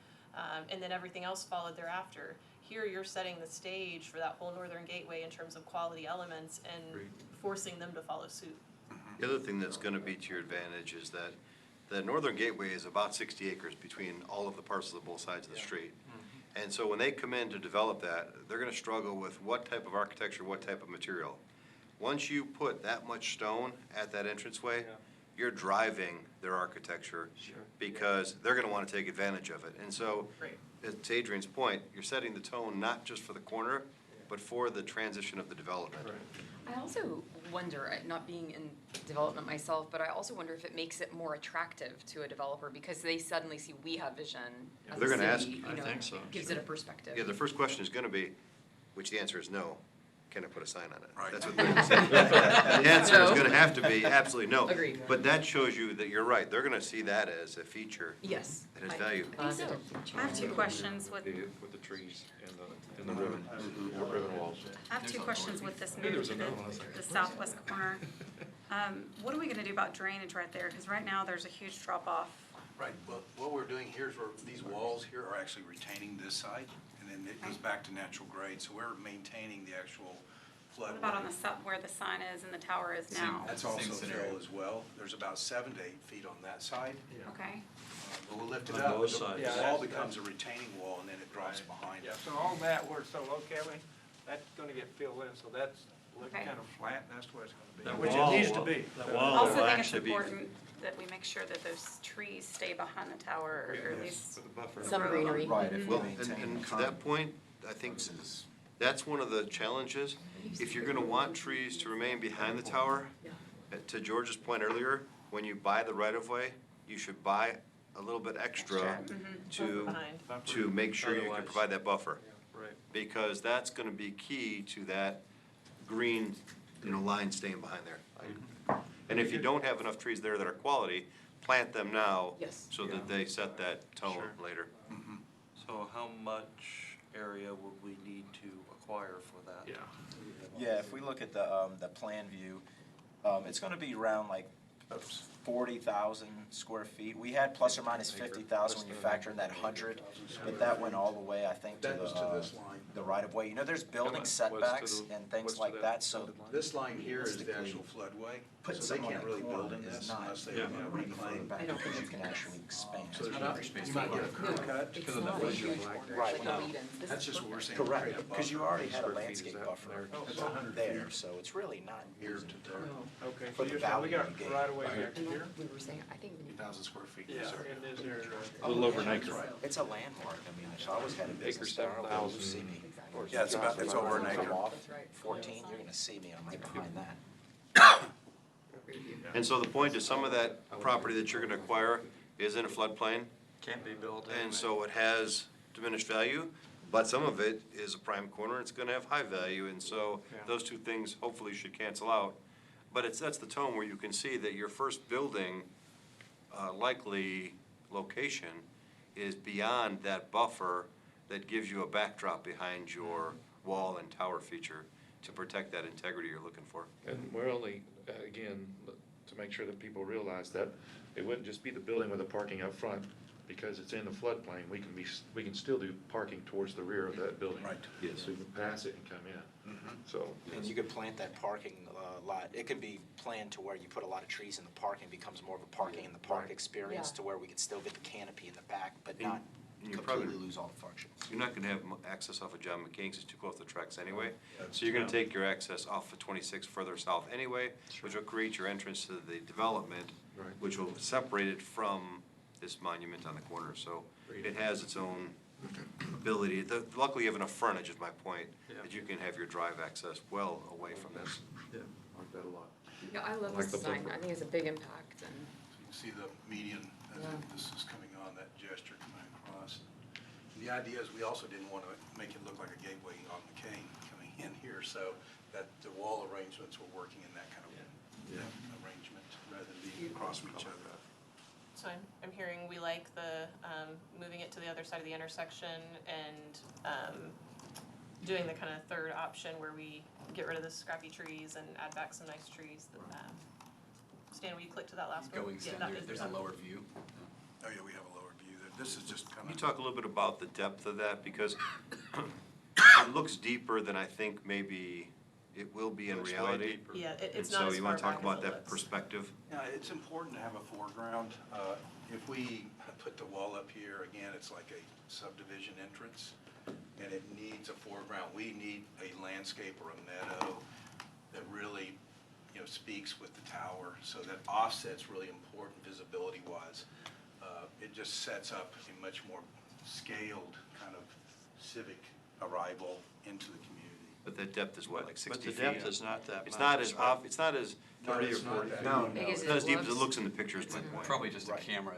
and then everything else followed thereafter. Here, you're setting the stage for that whole northern gateway in terms of quality elements and Agreed. forcing them to follow suit. The other thing that's gonna be to your advantage is that the northern gateway is about 60 acres between all of the parcels on both sides of the street. And so when they come in to develop that, they're gonna struggle with what type of architecture, what type of material. Once you put that much stone at that entranceway, you're driving their architecture. Because they're gonna wanna take advantage of it. And so, Great. to Adrian's point, you're setting the tone not just for the corner, but for the transition of the development. I also wonder, not being in development myself, but I also wonder if it makes it more attractive to a developer because they suddenly see we have vision as a They're gonna city, ask- you I know, think so, gives sure. it a perspective. Yeah, the first question is gonna be, which the answer is no, can I put a sign on it? Right. That's what they're gonna say. The answer is No. gonna have to be absolutely no. Agreed. But that shows you that you're right, they're gonna see that as a feature Yes. that has value. I think so. I have two questions with, With the trees and the ribbon, ribbon walls. I have two questions with this Maybe there move was to another one, I was like, the where's southwest corner. What are we gonna do about drainage right there? Because right now, there's a huge drop off. Right, well, what we're doing here is these walls here are actually retaining this side, and then it goes back to natural grade, so we're maintaining the actual flood. What about on the south, where the sign is and the tower is now? That's also fill as well. There's about 7 to 8 feet on that side. Okay, But we'll lift it On up. both sides. The Yeah, wall that's- becomes a retaining wall, and then it drops behind Yeah, it. so all that, we're so low, Kelly, that's gonna get filled in, so that's looking Okay. kind of flat, that's the way it's That gonna be, which wall it needs will- to be. that So- wall also will think it's actually be- important that we make sure that those trees stay behind the tower, or at least. With a buffer. Some greenery. Right, if we Well, maintain and the to that point, I think versus that's one of the challenges. If you're gonna want trees to remain behind the tower, to George's point earlier, when you buy the right-of-way, you should buy a little bit extra to, Behind. to make sure you can Otherwise- provide that buffer. Right. Because that's gonna be key to that green, line staying behind there. And if you don't have enough trees there that are quality, plant them now. Yes. So that they set that tone Sure. later. So how much area would we need to acquire for that? Yeah. Yeah, if we look at the plan view, it's gonna be around like 40,000 square feet. We had plus or minus 50,000 when you factor in that 100, but that went all the way, I think, to That was to this line. the right of way. You know, there's building What's to setbacks the- and things what's to like that, so dotted line? This line here is the Realistically, actual floodway, putting so they something can't on really that build corner in is this not unless they, really further reclaim. back because you can actually expand. So there's not, you might get a curb cut because of the not. visual. Right, no. This That's is just what we're perfect. saying. Correct, create a because you buffer. already had a Square feet is landscape that buffer there? It's 100 there, feet. so it's really not Here used to there. Okay, For so the you're saying we value got you gave. right away back to here? We were saying, I think we need. 1,000 square feet. Yeah, Yes, sir. and is there? A little over an acre. It's a landmark, I mean, if I was head of Acre business there, I would 7,000. see me. or Yeah, it's something over an like acre. that. That's right. 14, you're gonna see me, I'm right behind that. And so the point is, some of that property that you're gonna acquire is in a floodplain, Can't be built anyway. and so it has diminished value, but some of it is a prime corner, it's gonna have high value, and so Yeah. those two things hopefully should cancel out. But it sets the tone where you can see that your first building, likely location is beyond that buffer that gives you a backdrop behind your wall and tower feature to protect that integrity you're looking for. And we're only, again, to make sure that people realize that it wouldn't just be the building with the parking up front, because it's in the floodplain, we can still do parking towards the rear of that building. Right. Yes. So you can pass it and come in, so. And you could plant that parking lot, it could be planned to where you put a lot of trees in the park and becomes more of a parking in the park Right. experience, Yeah. to where we could still get the canopy in the back, but And- not and you're probably- completely lose all the functions. You're not gonna have access off of John McCain's, it's too close to the tracks anyway. That's So you're gonna true. take your access off of 26 further south anyway, which will create your entrance to the development, Right. which will separate it from this monument on the corner. So it has its own ability. Luckily, you have enough frontage, is my point, Yeah. that you can have your drive access well away from this. Yeah. I like that a lot. Yeah, I love Like this the design, buffer. I think it's a big impact, and You can see the median, as Yeah. this is coming on, that gesture coming across. The idea is we also didn't want to make it look like a gateway on McCain coming in here, so that the wall arrangements were working in that kind of arrangement, rather than being across from each other. So I'm hearing we like the, moving it to the other side of the intersection and doing the kind of third option where we get rid of the scrappy trees and add back some nice trees. Stan, will you click to that last one? Going, Yeah, that is there's a done. lower view. Oh, yeah, we have a lower view there. This is just kind Can you of. talk a little bit about the depth of that? Because it looks deeper than I think maybe it will be in Looks way reality. deeper. Yeah, And it's not so as you far want to talk back about as it that looks. perspective? Yeah, it's important to have a foreground. If we put the wall up here, again, it's like a subdivision entrance, and it needs a foreground. We need a landscape or a meadow that really, speaks with the tower, so that offset's really important visibility-wise. It just sets up a much more scaled kind of civic arrival into the community. But the depth is what, like 60 But feet? the depth is not that much. It's not as it's not as No, 30 or it's not 40 that. feet. No, big as It's not as deep as it looks. looks in the picture, is my point. Probably just a Right. camera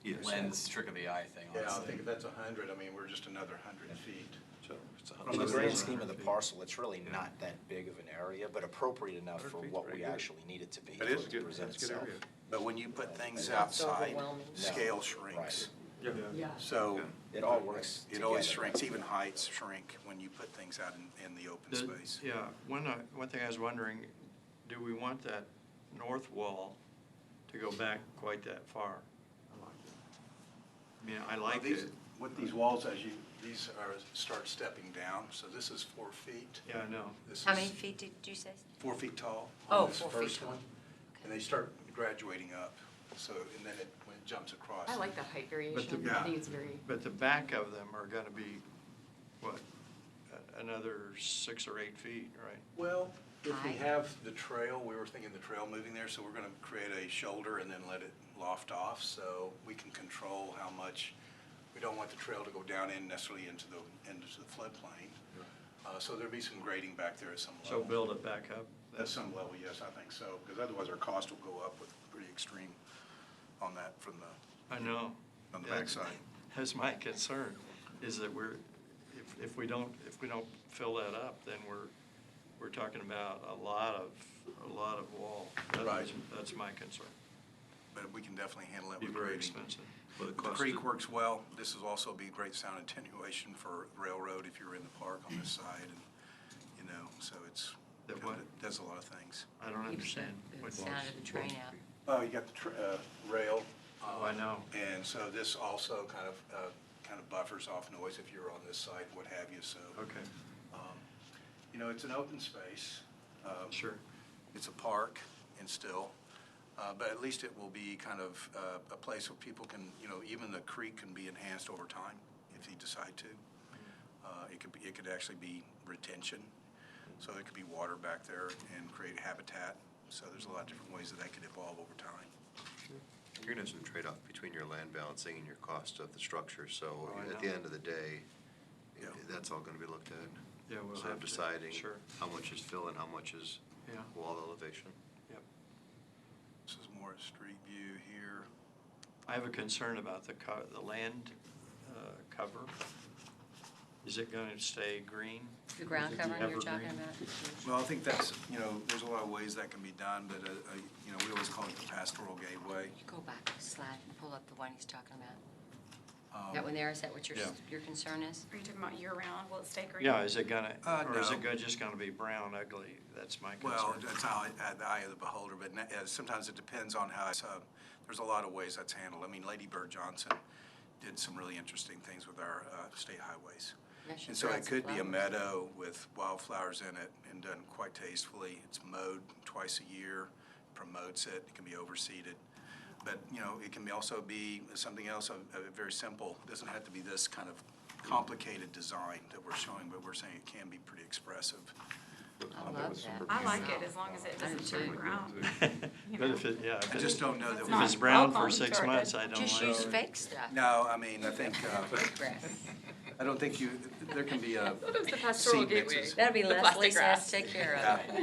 Yes. lens, trick of the eye thing, Yeah, I honestly. think if that's 100, I mean, we're just another 100 feet. So it's In the 100. grand scheme of the parcel, it's really not that big of an area, but appropriate enough for 100 feet's what we pretty good. actually need it to be. It for is it to good. present That's a good itself. area. But when you put things It's not outside, overwhelming. scale shrinks. yeah. So It all works it always together. shrinks, even heights shrink when you put things out in the open space. Yeah, one thing I was wondering, do we want that north wall to go back quite that far? I mean, I like These- it. With these walls, these start stepping down, so this is 4 feet. Yeah, I know. This How many is feet did you say? 4 feet tall Oh, on this 4 feet first tall. one. And they start graduating up, so, and then when it jumps across. I like that height variation, yeah. I think it's very, But the back of them are gonna be, what, another 6 or 8 feet, right? Well, if we High. have the trail, we were thinking the trail moving there, so we're gonna create a shoulder and then let it loft off, so we can control how much, we don't want the trail to go down in necessarily into the floodplain. So there'll be some grading back there at some So level. build it back up. At some level, yes, I think so, because otherwise our cost will go up with pretty extreme on that from I know. on the Yeah, backside. That's my concern, is that if we don't fill that up, then we're talking about a lot of wall. Right. That's my concern. But we can definitely handle that Be with very grading. expensive. Well, The creek works well. This will also be great sound attenuation for railroad if you're in the park on this side, and, so it's, That what? it does a lot of things. I don't understand. The what- sound of the train out. Oh, you got the rail. Oh, I know. And so this also kind of buffers off noise if you're on this side, what have you, so. Okay, You know, it's an open space. sure. It's a park and still, but at least it will be kind of a place where people can, you know, even the creek can be enhanced over time if you decide to. It could actually be retention, so there could be water back there and create habitat. So there's a lot of different ways that could evolve over time. You're gonna have some trade-off between your land balancing and your cost of the structure, so Oh, I at the know. end of the day, Yeah. that's all gonna be looked at. Yeah, we'll So have to, deciding sure. how much is fill and how much is Yeah. wall elevation. Yep. This is more a street view here. I have a concern about the land cover. Is it going to stay green? The ground Is it covering you're evergreen? talking about? Well, I think that's, you know, there's a lot of ways that can be done, but, you know, we always call it the pastoral gateway. Go back a slide and pull up the one he's talking about. Um, That one there, is that what Yeah. your concern is? Are you talking about year-round? Will it stay green? Yeah, is it gonna, or is no. it just gonna be brown ugly? That's my Well, concern. that's how, the eye of the beholder, but sometimes it depends on how it's, there's a lot of ways that's handled. I mean, Lady Bird Johnson did some really interesting things with our state highways. Yeah, she And so bred it some could be a flowers. meadow with wildflowers in it and done quite tastefully. It's mowed twice a year, promotes it, it can be overseeded. But, you know, it can also be something else, very simple. It doesn't have to be this kind of complicated design that we're showing, but we're saying it can be pretty expressive. I love that. I like it as long as it doesn't turn brown. You But know? if it, yeah, I just don't know that It's we. if it's not brown for alcohol 6 started. months, I don't Just like use it. fake stuff. No, I mean, I think, Grass. I don't think there can be a Thought it was the pastoral seed gateway. mixes. That'll be The Leslie's plastic has grass. to take care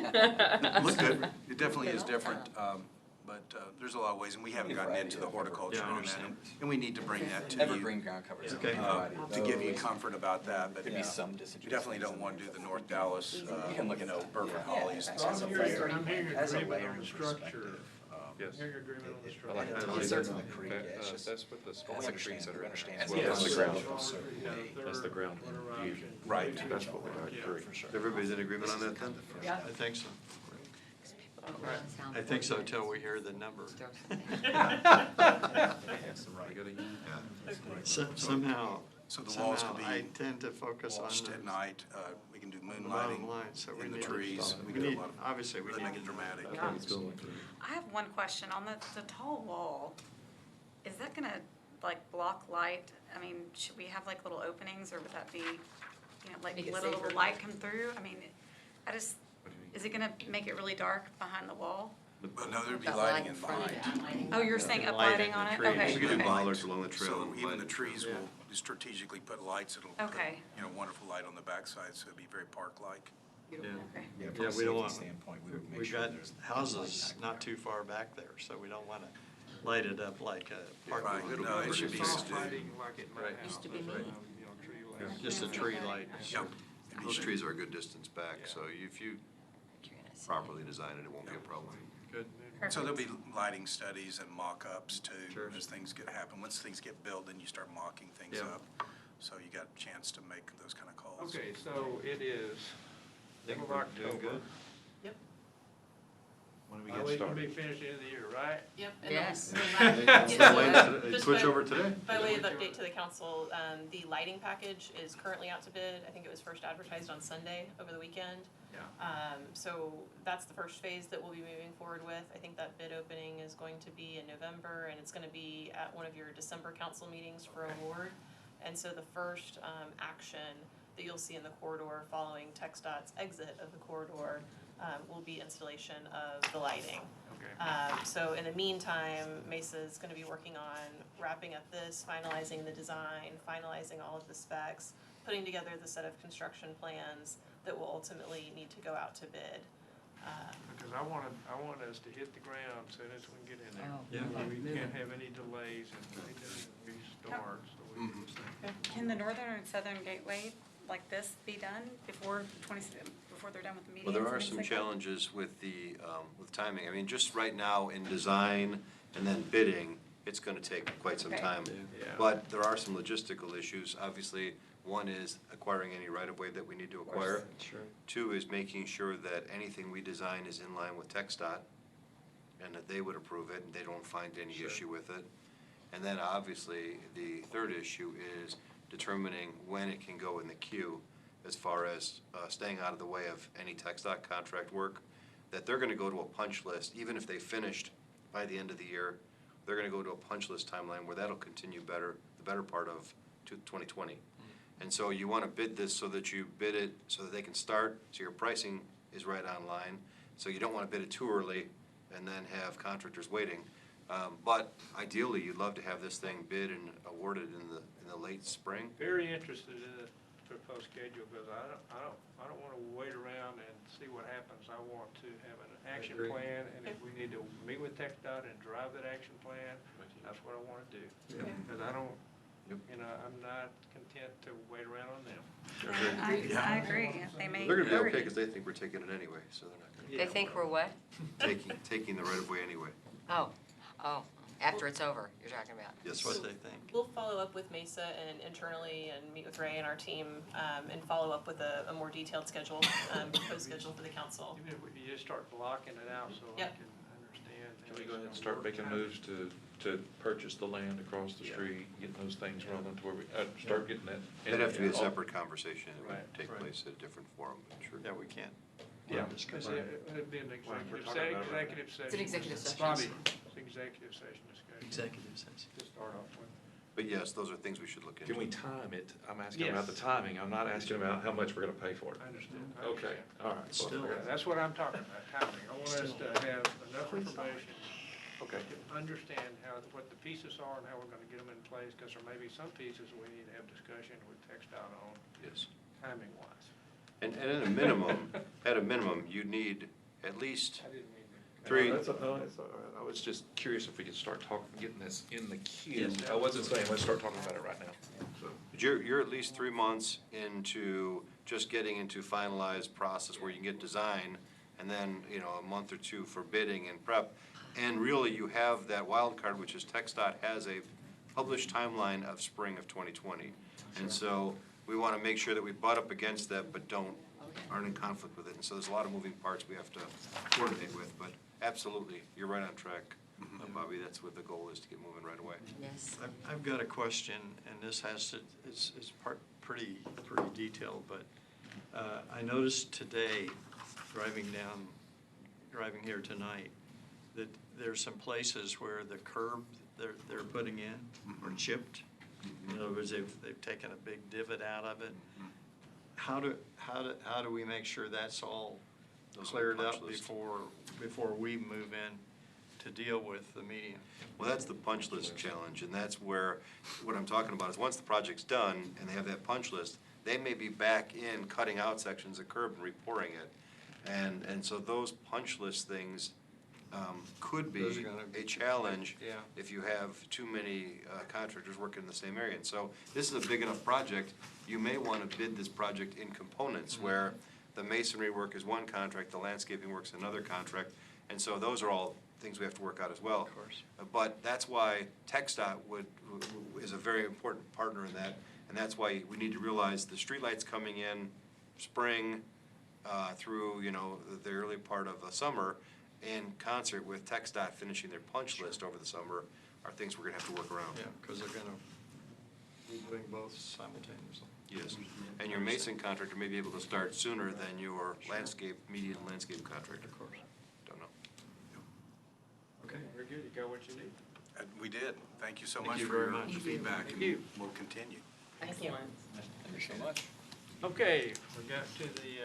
Yeah. of it. Look good. It definitely is different, but there's a lot of ways, and we haven't gotten into the horticulture Yeah, I on that. understand. And we need to bring that to you. Evergreen ground covers. Okay. To give you comfort about that, but Could be some you deciduous. definitely don't want to do the North Dallas, can look at Burford yeah. hollies and As stuff. a layer- I'm hearing as a agreement layer on the perspective, structure. Yes. Hearing agreement on the I structure. like I the like concept that. of the creek, yeah, it's just. That's what the small we trees understand, that are we in understand. there. As Well, well that's as the ground. That's the ground view. Right. That's what we like, agree. For sure. Everybody's in agreement on that then? Yeah. I think so. People don't really sound I think so important. till we hear the number. Throw something. I gotta eat. Somehow, So the walls somehow could I be tend to focus on washed at the night, we can do bottom moonlighting line, so we in the need trees. to, we get a need, lot of- obviously, we really need make it to. dramatic. I think it's going to. I have one question on the tall wall. Is that gonna like block light? I mean, should we have like little openings or would that be, you know, like Make it let a little safer. light come through? I mean, is it gonna make it really dark behind the wall? But no, there'd be Got lighting light in front of behind. that, lighting. Oh, you're saying Lighting uplighting on the it? trees. Okay. We could do okay. bollards along the trail. So and even light the it. trees Yeah. will strategically put lights, it'll put, Okay. you know, wonderful light on the backside, so it'd be very park-like. Yeah. Okay. Yeah, Yeah, from we a don't safety want, standpoint, we would make we've sure got there's. houses not too far back there, so we don't wanna light it up like a parking Right, lot. no, it should be Soft subdued. lighting like at my Right. house. Used to be me. You know, tree Yeah, lights. just a tree light. Yep. Those trees are a good distance back, Yeah. so if you You're gonna see. properly design it, it won't be a problem. Good. So there'll be lighting studies and mock-ups too, Sure. as things happen. Once things get built, then you start mocking things Yeah. up. So you got a chance to make those kind of calls. Okay, so it is Think middle we're of doing October. good? When do we Oh, get we can started? be finished end of the year, right? Yep. Yes. Just Switch by- over today? By way of update to the council, the lighting package is currently out to bid. I think it was first advertised on Sunday over the weekend. Yeah. So that's the first phase that we'll be moving forward with. I think that bid opening is going to be in November, and it's gonna be at one of your December council meetings for award. And so the first action that you'll see in the corridor following TxDOT's exit of the corridor will be installation of the lighting. Okay. So in the meantime, Mesa's gonna be working on wrapping up this, finalizing the design, finalizing all of the specs, putting together the set of construction plans that will ultimately need to go out to bid. Because I want us to hit the ground as soon as we can get in there. Oh, Yeah. We can't have any delays and anything we start, so we Mhm. Can the northern and southern gateway like this be done before they're done with the meetings? Well, there and are things some like that? challenges with with timing. I mean, just right now in design and then bidding, it's gonna take quite some Okay. time. Yeah. But there are some logistical issues. Obviously, one is acquiring any right-of-way that we need to acquire. Sure. Two is making sure that anything we design is in line with TxDOT. and that they would approve it and they don't find any issue with it. And then obviously, the third issue is determining when it can go in the queue as far as staying out of the way of any TxDOT contract work, that they're gonna go to a punch list, even if they finished by the end of the year, they're gonna go to a punch list timeline where that'll continue the better part of 2020. And so you wanna bid this so that you bid it so that they can start, so your pricing is right on line. So you don't wanna bid it too early and then have contractors waiting. But ideally, you'd love to have this thing bid and awarded in the late spring. Very interested in the proposed schedule, because I don't want to wait around and see what happens. I want to have an action agree. plan, and if we need to meet with TxDOT and drive that action plan, that's what I want to do. Because I don't, I'm not content to wait around on them. I agree. They may They're gonna be hurry. okay, because they think we're taking it anyway, so they're not gonna. They think we're what? Taking the right of way anyway. Oh, after it's over, you're talking about. Yes, That's what they think. We'll follow up with Mesa and internally and meet with Ray and our team and follow up with a more detailed schedule, proposed schedule for the council. Even if you just start blocking it out so I Yep. can understand. Can we go ahead and start making moves to purchase the land across the street, getting those things rolling to where we, start getting that. That'd have to be a all- separate conversation. It would Right, take right. place at a different forum, I'm sure. Yeah, we can. Yeah. Because it'd be an we're executive talking about it right now. session. It's an executive session. Bobby, it's executive session discussion. Executive session. To start off with. But yes, those are things we should look into. Can we time it? I'm asking about the Yes. timing. I'm not asking about how much we're gonna pay for it. I understand. I Okay, understand. all right. Still- Well, That's what I'm talking about, timing. I want us to have enough information Okay. to understand what the pieces are and how we're gonna get them in place, because there may be some pieces we need to have discussion with TxDOT on, Yes. timing wise. And at a minimum, you need at least I didn't mean to. three. That's all right. I was just curious if we could start getting this in the queue. Yes. I wasn't saying, let's start talking about it right now. So, You're at least 3 months into just getting into finalized process where you can get design, and then, a month or two for bidding and prep. And really, you have that wild card, which is TxDOT has a published timeline of spring of 2020. And so we want to make sure that we butt up against that, but aren't in conflict with it. And so there's a lot of moving parts we have to coordinate with, but absolutely, you're right on track, Bobby. That's what the goal is, to get moving right away. Yes. I've got a question, and this is pretty detailed, but I noticed today, driving here tonight, that there's some places where the curb they're putting in are chipped. In other words, they've taken a big divot out of it. How do we make sure that's all Those are cleared punch up lists. before we move in to deal with the median? Well, that's the punch list challenge, and that's where, what I'm talking about is, once the project's done and they have that punch list, they may be back in cutting out sections of curb and repouring it. And so those punch list things could be Those are gonna be- a challenge Yeah. if you have too many contractors working in the same area. And so this is a big enough project, you may want to bid this project in components, where the masonry work is one contract, the landscaping work's another contract. And so those are all things we have to work out as well. Of course. But that's why TxDOT is a very important partner in that, and that's why we need to realize the streetlights coming in spring through, the early part of the summer, in concert with TxDOT finishing their punch list over the summer, are things we're gonna have to work around. Yeah, because they're gonna be doing both simultaneously. Yes, and your mason contractor may be able to start sooner than your median landscape contractor. Of course. Don't know. Okay. Very good, you got what you need. We did. Thank you so Thank much you for very your much. feedback, Thank and you. we'll continue. Excellent. Thank you so much. Okay, we got to the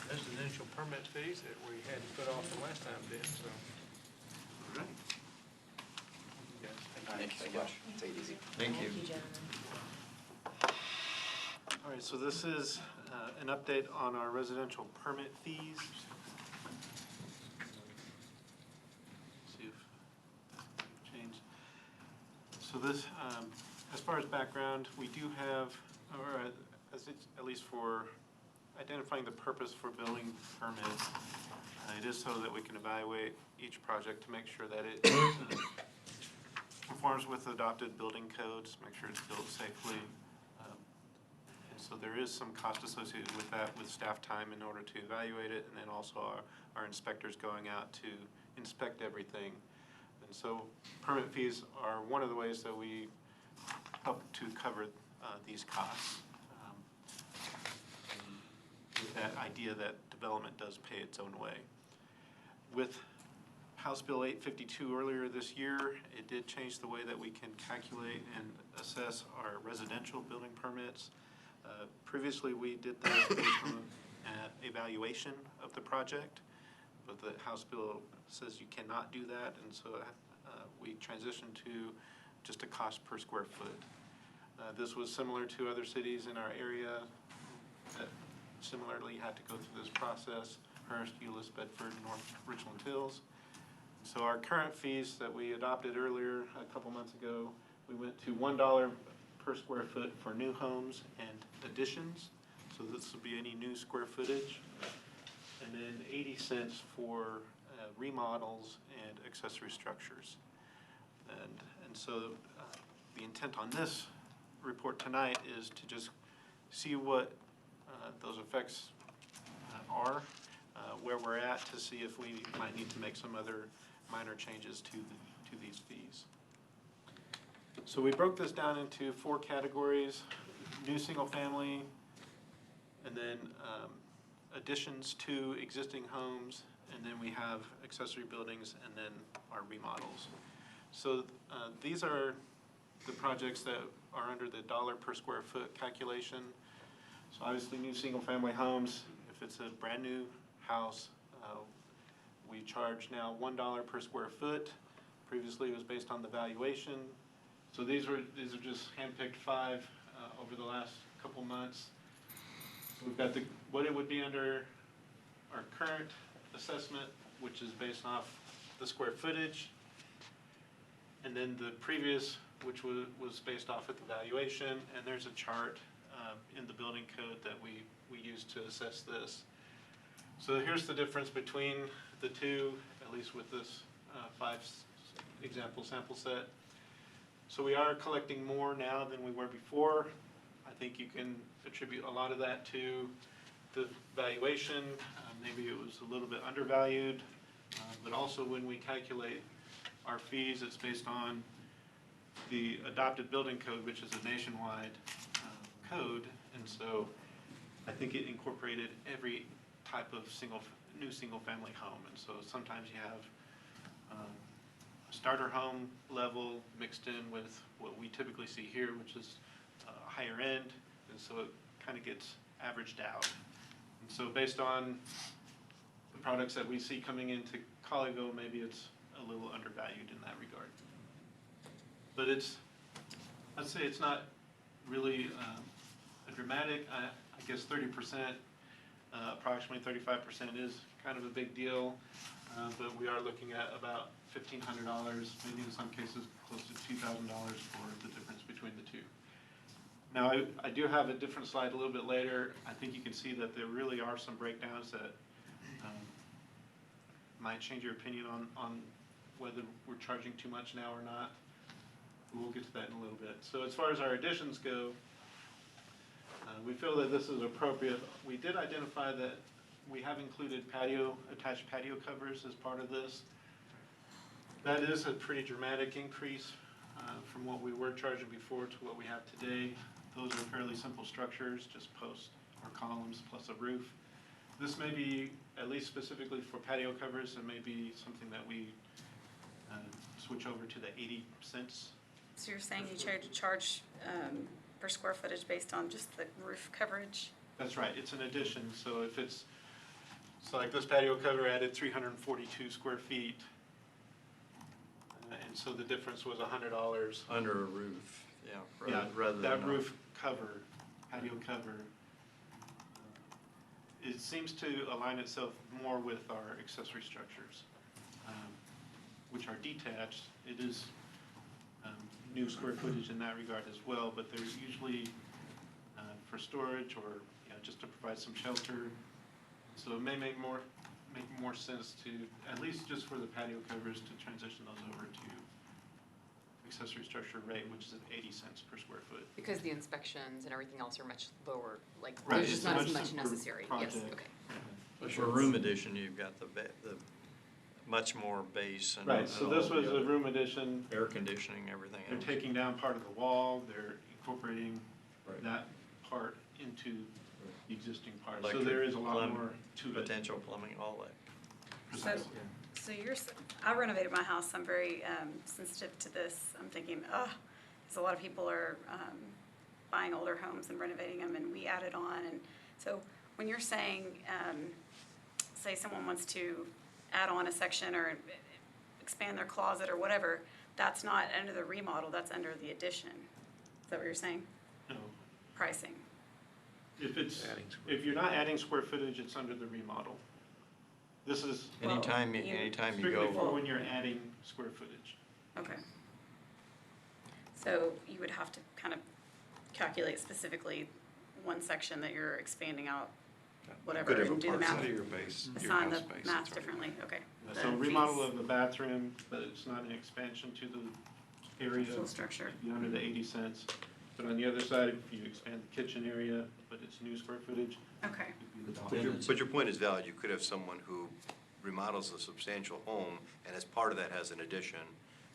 residential permit fees that we had to put off the last time, so. All right. Thank you so much. Take it easy. Thank you. All right, so this is an update on our residential permit fees. See if they've changed. So this, as far as background, we do have, or at least for identifying the purpose for building permits, it is so that we can evaluate each project to make sure that it conforms with adopted building codes, make sure it's built safely. And so there is some cost associated with that, with staff time in order to evaluate it, and then also our inspectors going out to inspect everything. And so permit fees are one of the ways that we help to cover these costs. With that idea that development does pay its own way. With House Bill 852 earlier this year, it did change the way that we can calculate and assess our residential building permits. Previously, we did that based on an evaluation of the project, but the House Bill says you cannot do that, and so we transitioned to just a cost per square foot. This was similar to other cities in our area that similarly had to go through this process: Hearst, Euless, Bedford, North Richland Hills. So our current fees that we adopted earlier, a couple months ago, we went to $1 per square foot for new homes and additions. So this will be any new square footage. And then 80 cents for remodels and accessory structures. And so the intent on this report tonight is to just see what those effects are, where we're at, to see if we might need to make some other minor changes to these fees. So we broke this down into 4 categories: new single family, and then additions to existing homes, and then we have accessory buildings, and then our remodels. So these are the projects that are under the $1 per square foot calculation. So obviously new single family homes, if it's a brand new house, we charge now $1 per square foot. Previously it was based on the valuation. So these are just handpicked 5 over the last couple months. So we've got what it would be under our current assessment, which is based off the square footage, and then the previous, which was based off of the valuation, and there's a chart in the building code that we use to assess this. So here's the difference between the two, at least with this 5 example sample set. So we are collecting more now than we were before. I think you can attribute a lot of that to the valuation. Maybe it was a little bit undervalued, but also when we calculate our fees, it's based on the adopted building code, which is a nationwide code, and so I think it incorporated every type of new single family home. And so sometimes you have a starter home level mixed in with what we typically see here, which is higher end, and so it kind of gets averaged out. And so based on the products that we see coming into Colleyville, maybe it's a little undervalued in that regard. But I'd say it's not really a dramatic. I guess 30%, approximately 35% is kind of a big deal, but we are looking at about $1,500, maybe in some cases close to $2,000 for the difference between the two. Now, I do have a different slide a little bit later. I think you can see that there really are some breakdowns that might change your opinion on whether we're charging too much now or not. We'll get to that in a little bit. So as far as our additions go, we feel that this is appropriate. We did identify that we have included attached patio covers as part of this. That is a pretty dramatic increase from what we were charging before to what we have today. Those are fairly simple structures, just posts or columns plus a roof. This may be, at least specifically for patio covers, it may be something that we switch over to the 80 cents. So you're saying you charge per square footage based on just the roof coverage? That's right, it's an addition. So if it's, like this patio cover added 342 square feet. And so the difference was $100. Under a roof, yeah. Yeah, rather than that not. roof cover, patio cover, it seems to align itself more with our accessory structures, which are detached. It is new square footage in that regard as well, but they're usually for storage or just to provide some shelter. So it may make more sense to, at least just for the patio covers, to transition those over to accessory structure rate, which is at 80 cents per square foot. Because the inspections and everything else are much lower, like, Right, there's just it's a not as much much simpler necessary. Yes, project. okay. But for room addition, you've got the much more base and. Right, so and this all the was a other- room addition. Air conditioning, everything They're else. taking down part of the wall, they're incorporating Right. that part into the existing part. So Electric, there is a lot plumbing, more to it. Potential plumbing, all that. So, so I renovated my house, I'm very sensitive to this. I'm thinking, because a lot of people are buying older homes and renovating them, and we added on. And so when you're saying, say someone wants to add on a section or expand their closet or whatever, that's not under the remodel, that's under the addition. Is that what you're saying? No, Pricing? if you're not adding square footage, it's under the remodel. This is Anytime you strictly go. for when you're adding square footage. Okay. So you would have to kind of calculate specifically one section that you're expanding out, whatever, Could have a and do the parcel. math. Your base, your Assign house the base, math that's right. differently, okay. So The remodel fees. of the bathroom, but it's not an expansion to the area. Full structure. It'd be under the 80 cents. But on the other side, if you expand the kitchen area, but it's new square footage, Okay, it'd be the But dollar. but your point is valid. You could have someone who remodels a substantial home, and as part of that has an addition,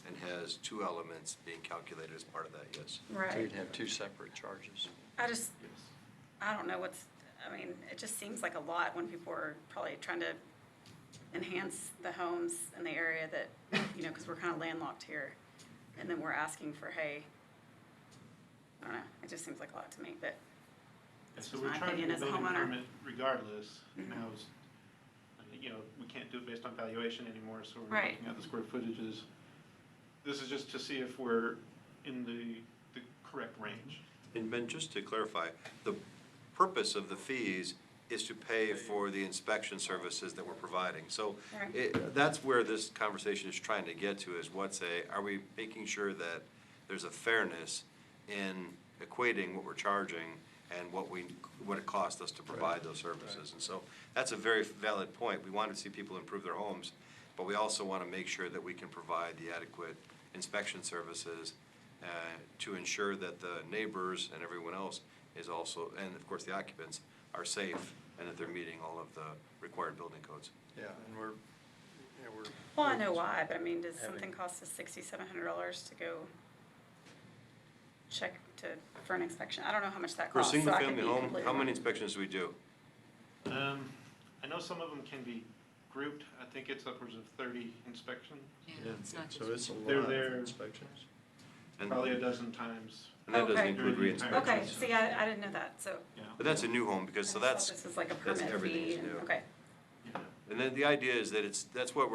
and has two elements being calculated as part of that, yes. So right. you'd have two separate charges. I don't know I mean, it just seems like a lot when people are probably trying to enhance the homes in the area that, because we're kind of landlocked here. And then we're asking for, hey, I don't know, it just seems like a lot to me, but And so just we're my trying to opinion get as a building homeowner. permit regardless. Mhm. Now, we can't do it based on valuation anymore, so we're Right. looking at the square footages. This is just to see if we're in the correct range. And Ben, just to clarify, the purpose of the fees is to pay for the inspection services that we're providing. So Right. that's where this conversation is trying to get to, is are we making sure that there's a fairness in equating what we're charging and what it costs us to provide those services? And so that's a very valid point. We want to see people improve their homes, but we also want to make sure that we can provide the adequate inspection services to ensure that the neighbors and everyone else is also, and of course the occupants, are safe and that they're meeting all of the required building codes. Yeah, and we're. Well, I know why, but I mean, does Having- something cost us $6,700 to go check for an inspection? I don't know how much that For a costs, so I could single-family be home, completely how many wrong. inspections do we do? I know some of them can be grouped. I think it's upwards of 30 inspections, Yeah, it's not just. So it's a lot They're of there. inspections. And probably a dozen times. and that doesn't Okay. include re-inspections. Okay, see, I didn't know that, so. Yeah. But that's a new home, because, so I just thought that's, This is like a that's permit everything fee, is and- new. okay. And then the idea is that that's what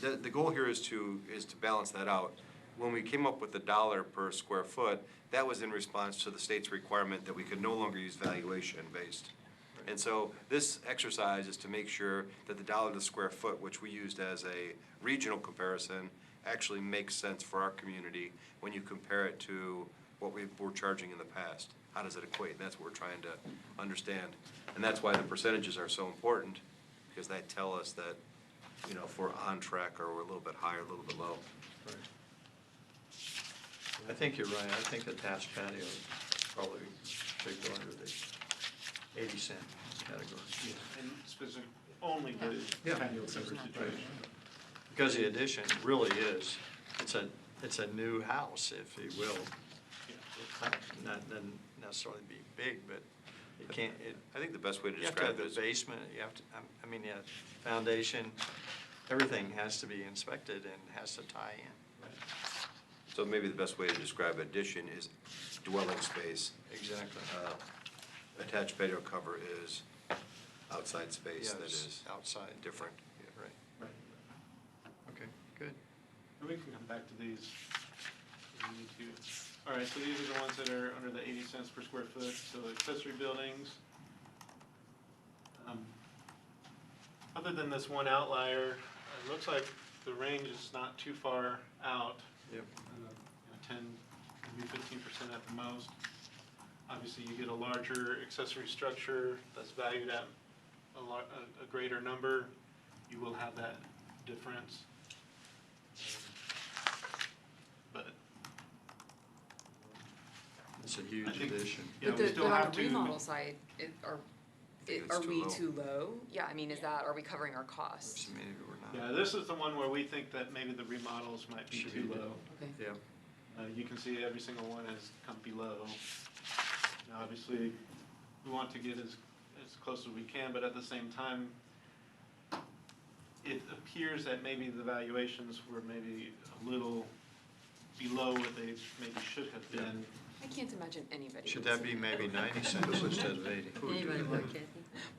the goal here is to balance that out. When we came up with the dollar per square foot, that was in response to the state's requirement that we could no longer use valuation based. And so this exercise is to make sure that the dollar to square foot, which we used as a regional comparison, actually makes sense for our community when you compare it to what we were charging in the past. How does it equate? And that's what we're trying to understand. And that's why the percentages are so important, because they tell us that, if we're on track or we're a little bit high or a little bit low. I think you're right. I think attached patio probably should go under the 80-cent category. Yeah, and specific, only the Yeah. patio cover situation. Because the addition really is, it's a new house, if you will. Not necessarily be big, but it can't, I think the best way to you have to have describe it the is, basement, you have to, foundation, everything has to be inspected and has to tie in. so maybe the best way to describe addition is dwelling space. Exactly. Attached patio cover is outside space that Yes, is outside. different. Yeah, right. Right. Okay, good. And we can come back to these if we need to. All right, so these are the ones that are under the 80 cents per square foot, so accessory buildings. Other than this one outlier, it looks like the range is not too far out. Yep. 10, maybe 15% at the most. Obviously, you get a larger accessory structure that's valued at a greater number, you will have that difference. But It's a I huge think- addition. yeah, But we still on have the to. remodel side, are it's Are too we low. too low? Yeah, I mean, are we covering our costs? Maybe we're not. Yeah, this is the one where we think that maybe the remodels might be too low. Okay. Yeah. You can see every single one has come below. Now, obviously, we want to get as close as we can, but at the same time, it appears that maybe the valuations were maybe a little below what they maybe should have been. I can't imagine anybody. Should would that say be maybe 90 cents instead of 80? Anybody want Kathy?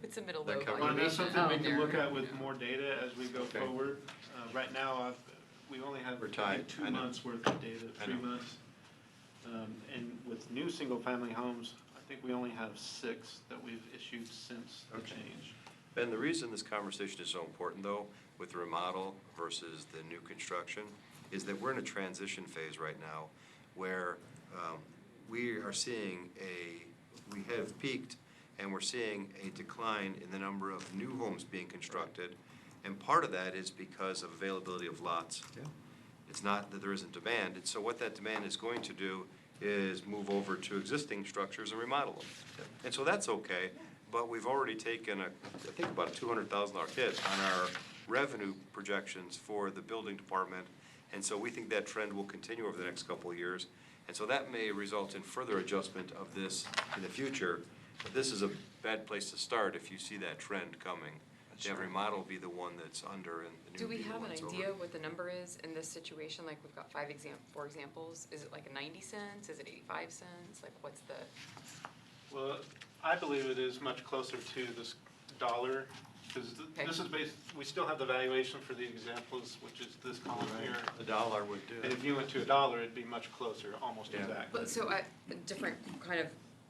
What's the middle That low cover- Well, that's valuation? something we can there. look at with more data as we go Okay. forward. Right now, we only have, We're I tight, think, I 2 know. months worth of data, I 3 know. months. And with new single-family homes, I think we only have 6 that we've issued since the Okay. change. And the reason this conversation is so important, though, with the remodel versus the new construction, is that we're in a transition phase right now where we are seeing we have peaked and we're seeing a decline in the number of new homes being constructed. And part of that is because of availability of lots. It's not that there isn't demand. And so what that demand is going to do is move over to existing structures and remodel them. And so that's okay, but we've already taken I think about a $200,000 hit on our revenue projections for the building department. And so we think that trend will continue over the next couple of years. And so that may result in further adjustment of this in the future. But this is a bad place to start if you see that trend coming. To have remodel be the one that's under and the Do new we be the have one an that's over. idea what the number is in this situation? Like, we've got 4 examples. Is it like a 90 cents? Is it 85 cents? Like, what's the? Well, I believe it is much closer to this dollar, because this is we still have the valuation for the examples, which is this column here. A dollar would do And it. if you went to $1, it'd be much closer, almost exact. But so a different kind of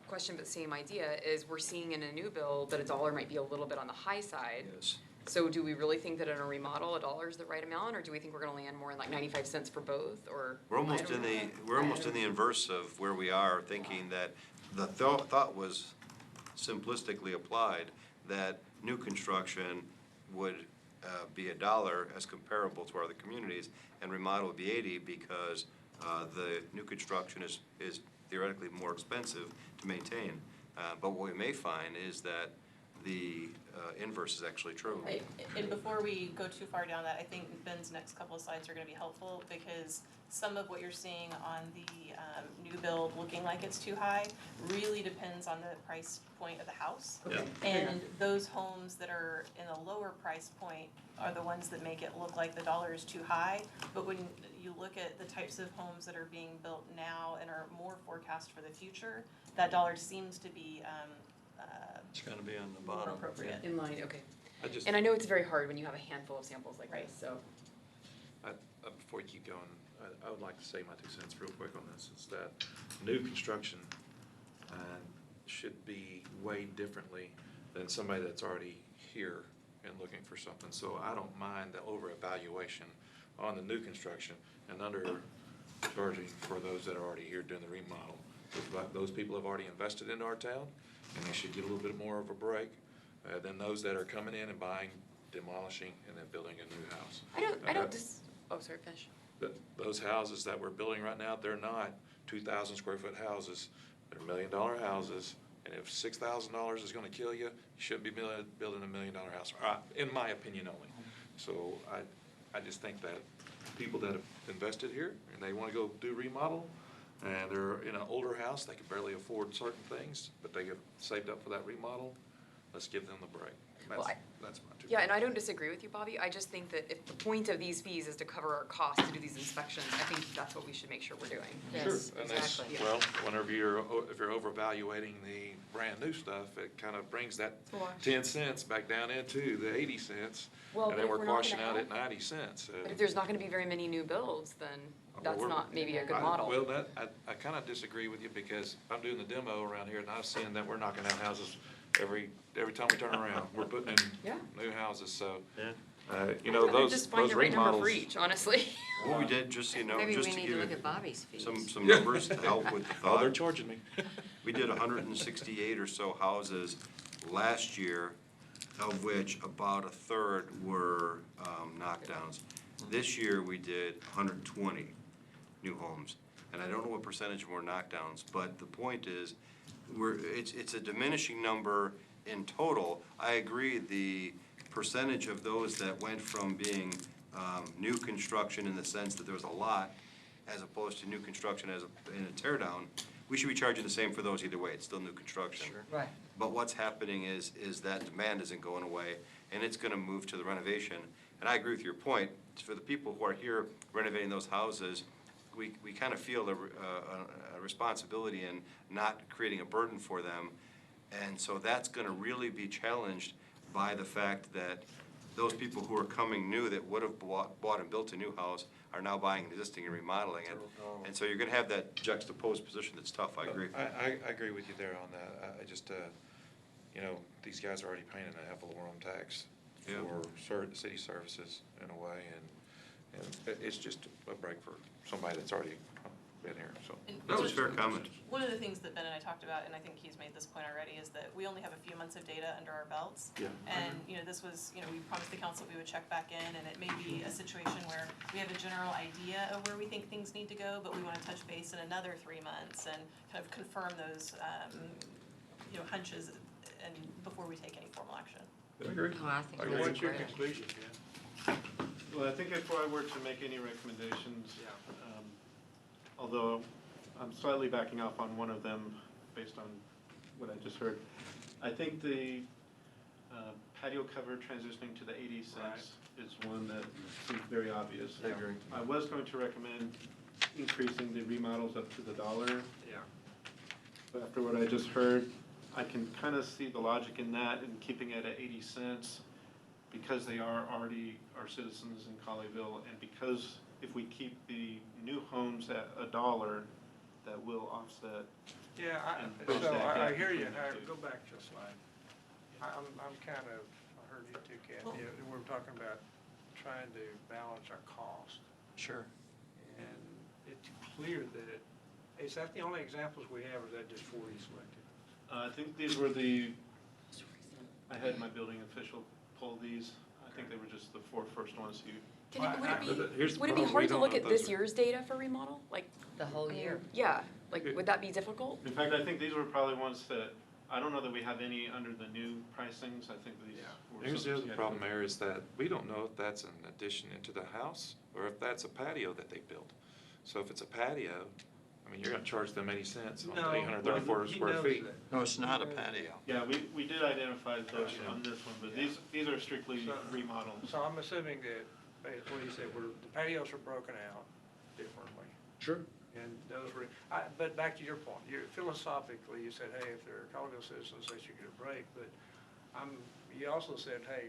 question, but same idea, is we're seeing in a new build that $1 might be a little bit on the high side. Yes. So do we really think that in a remodel, $1 is the right amount, or do we think we're gonna land more in like 95 cents for both, or? We're almost in the inverse of where we are, thinking that the thought was simplistically applied, that new construction would be $1 as comparable to our other communities, and remodel would be 80 because the new construction is theoretically more expensive to maintain. But what we may find is that the inverse is actually true. And before we go too far down that, I think Ben's next couple of slides are gonna be helpful, because some of what you're seeing on the new build looking like it's too high really depends on the price point of the house. Okay. And those homes that are in a lower price point are the ones that make it look like the dollar is too high. But when you look at the types of homes that are being built now and are more forecast for the future, that dollar seems to be It's gonna be on the more bottom. appropriate. In line, okay. I just, And I know it's very hard when you have a handful of samples like Right. this, so. before you keep going, I would like to say my 2 cents real quick on this, is that new construction should be weighed differently than somebody that's already here and looking for something. So I don't mind the over-evaluation on the new construction and under-charging for those that are already here doing the remodel. Those people have already invested into our town, and they should get a little bit more of a break than those that are coming in and buying, demolishing, and then building a new house. I don't oh, sorry, finish. Those houses that we're building right now, they're not 2,000 square foot houses. They're $1 million houses. And if $6,000 is gonna kill you, you shouldn't be building $1 million house, in my opinion only. So I just think that people that have invested here and they wanna go do remodel, and they're in an older house, they can barely afford certain things, but they have saved up for that remodel, let's give them the break. Well, That's my 2 Yeah, and I don't disagree with you, Bobby. I just think that if the point of these fees is to cover our costs to do these inspections, I think that's what we should make sure we're doing. Sure, Yes, and that's, exactly. well, whenever if you're overvaluating the brand new stuff, it kind of brings that It's a wash. 10 cents back down into the 80 cents. Well, And but then if we're we're not washing gonna out have- at 90 cents. But if there's not gonna be very many new builds, then that's we're- not maybe a good model. Well, I kind of disagree with you, because I'm doing the demo around here and I've seen that we're knocking down houses every time we turn around. We're putting in Yeah. new houses, so, Yeah. you know, I'd those just find the right number remodels. for each, honestly. What we did, just so you know, Maybe just we to need to give look you at Bobby's fees. some numbers to help with the Oh, they're thought. charging me. We did 168 or so houses last year, of which about a third were knockdowns. This year, we did 120 new homes. And I don't know what percentage were knockdowns, but the point is, it's a diminishing number in total, I agree, the percentage of those that went from being new construction in the sense that there was a lot, as opposed to new construction in a tear down, we should be charging the same for those either way. It's still new construction. Right. But what's happening is that demand isn't going away, and it's gonna move to the renovation. And I agree with your point. For the people who are here renovating those houses, we kind of feel a responsibility in not creating a burden for them. And so that's gonna really be challenged by the fact that those people who are coming new that would have bought and built a new house are now buying an existing and remodeling it. And so you're gonna have that juxtaposed position that's tough, I agree. I agree with you there on that. I just, you know, these guys are already paying a hell of a room tax Yeah. for city services in a way, and it's just a break for somebody that's already been here, so. And That was a fair comment. One of the things that Ben and I talked about, and I think he's made this point already, is that we only have a few months of data under our belts. Yeah. And, you know, this was, you know, we promised the council we would check back in, and it may be a situation where we have a general idea of where we think things need to go, but we want to touch base in another 3 months and kind of confirm those, you know, hunches and before we take any formal action. I agree. Oh, I think I that's agree. What's your great. conclusion, Ken? Well, I think if I were to make any recommendations, although I'm slightly backing off on one of them based on what I just heard, I think the patio cover transitioning to the 80 cents is one that seems very obvious. I agree. I was going to recommend increasing the remodels up to the $1. Yeah. But after what I just heard, I can kind of see the logic in that and keeping it at 80 cents because they are already our citizens in Colleyville, and because if we keep the new homes at $1, that will offset. Yeah, And bridge so that I gap hear you. between the two. Go back to a slide. I'm kind of, I heard you too, Kathy. We're talking about trying to balance our cost. Sure. And it's clear that is that the only examples we have, or is that just 4 you selected? I think these were I had my building official pull these. I think they were just the 4 first ones you. Would it be hard to look at this year's data for remodel? Like, The whole year. yeah, like, would that be difficult? In fact, I think these were probably ones that, I don't know that we have any under the new pricings. I think these were. Here's the some- other problem, Mayor, is that we don't know if that's an addition into the house or if that's a patio that they built. So if it's a patio, I mean, you're gonna charge them 80 cents on No, 834 he square knows feet. that. No, it's not a patio. Yeah, we did identify those on this one, but these are strictly So- remodeled. So I'm assuming that, what you said, the patios are broken out differently. Sure. And those were, but back to your point, philosophically, you said, hey, if they're Colleyville citizens, they should get a break, but you also said, hey,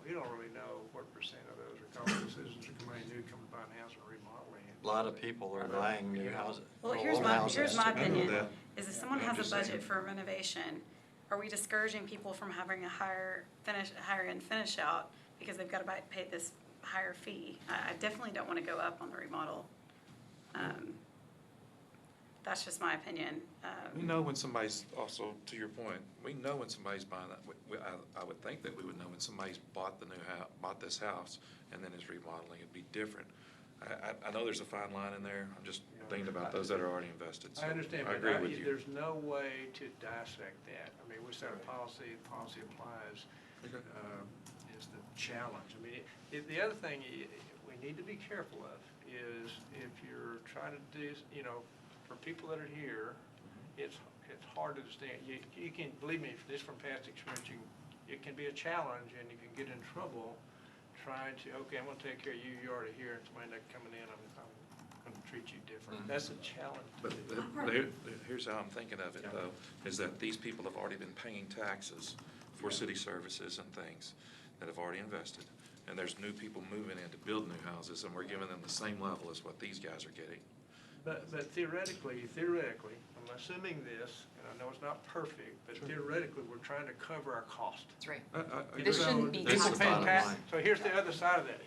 we don't really know what percent of those are Colleyville citizens are coming new, coming to buy a house and remodeling it. A lot of people are buying new houses. Well, or here's old my houses. opinion, I know that. is if someone I'm has just a budget saying. for renovation, are we discouraging people from having a higher end finish out because they've got to pay this higher fee? I definitely don't want to go up on the remodel. That's just my opinion. We know when somebody's, also, to your point, we know when somebody's buying that, I would think that we would know when somebody's bought bought this house and then is remodeling, it'd be different. I know there's a fine line in there, I'm just thinking about those that are already invested, so I understand, I but agree with you. there's no way to dissect that. I mean, we set a policy, the policy applies, Okay. is the challenge. I mean, the other thing we need to be careful of is if you're trying to do, for people that are here, it's hard to understand. You can, believe me, just from past experience, it can be a challenge and you can get in trouble trying to, okay, I'm gonna take care of you, you're already here, and somebody not coming in, I'm gonna treat you different. That's a challenge. But here's how I'm thinking of it, though, is that these people have already been paying taxes for city services and things that have already invested. And there's new people moving in to build new houses, and we're giving them the same level as what these guys are getting. But theoretically, I'm assuming this, and I know it's not perfect, but theoretically, we're trying to cover our cost. That's right. And This so shouldn't be people taxed paying on tax- line. So here's the other side of that,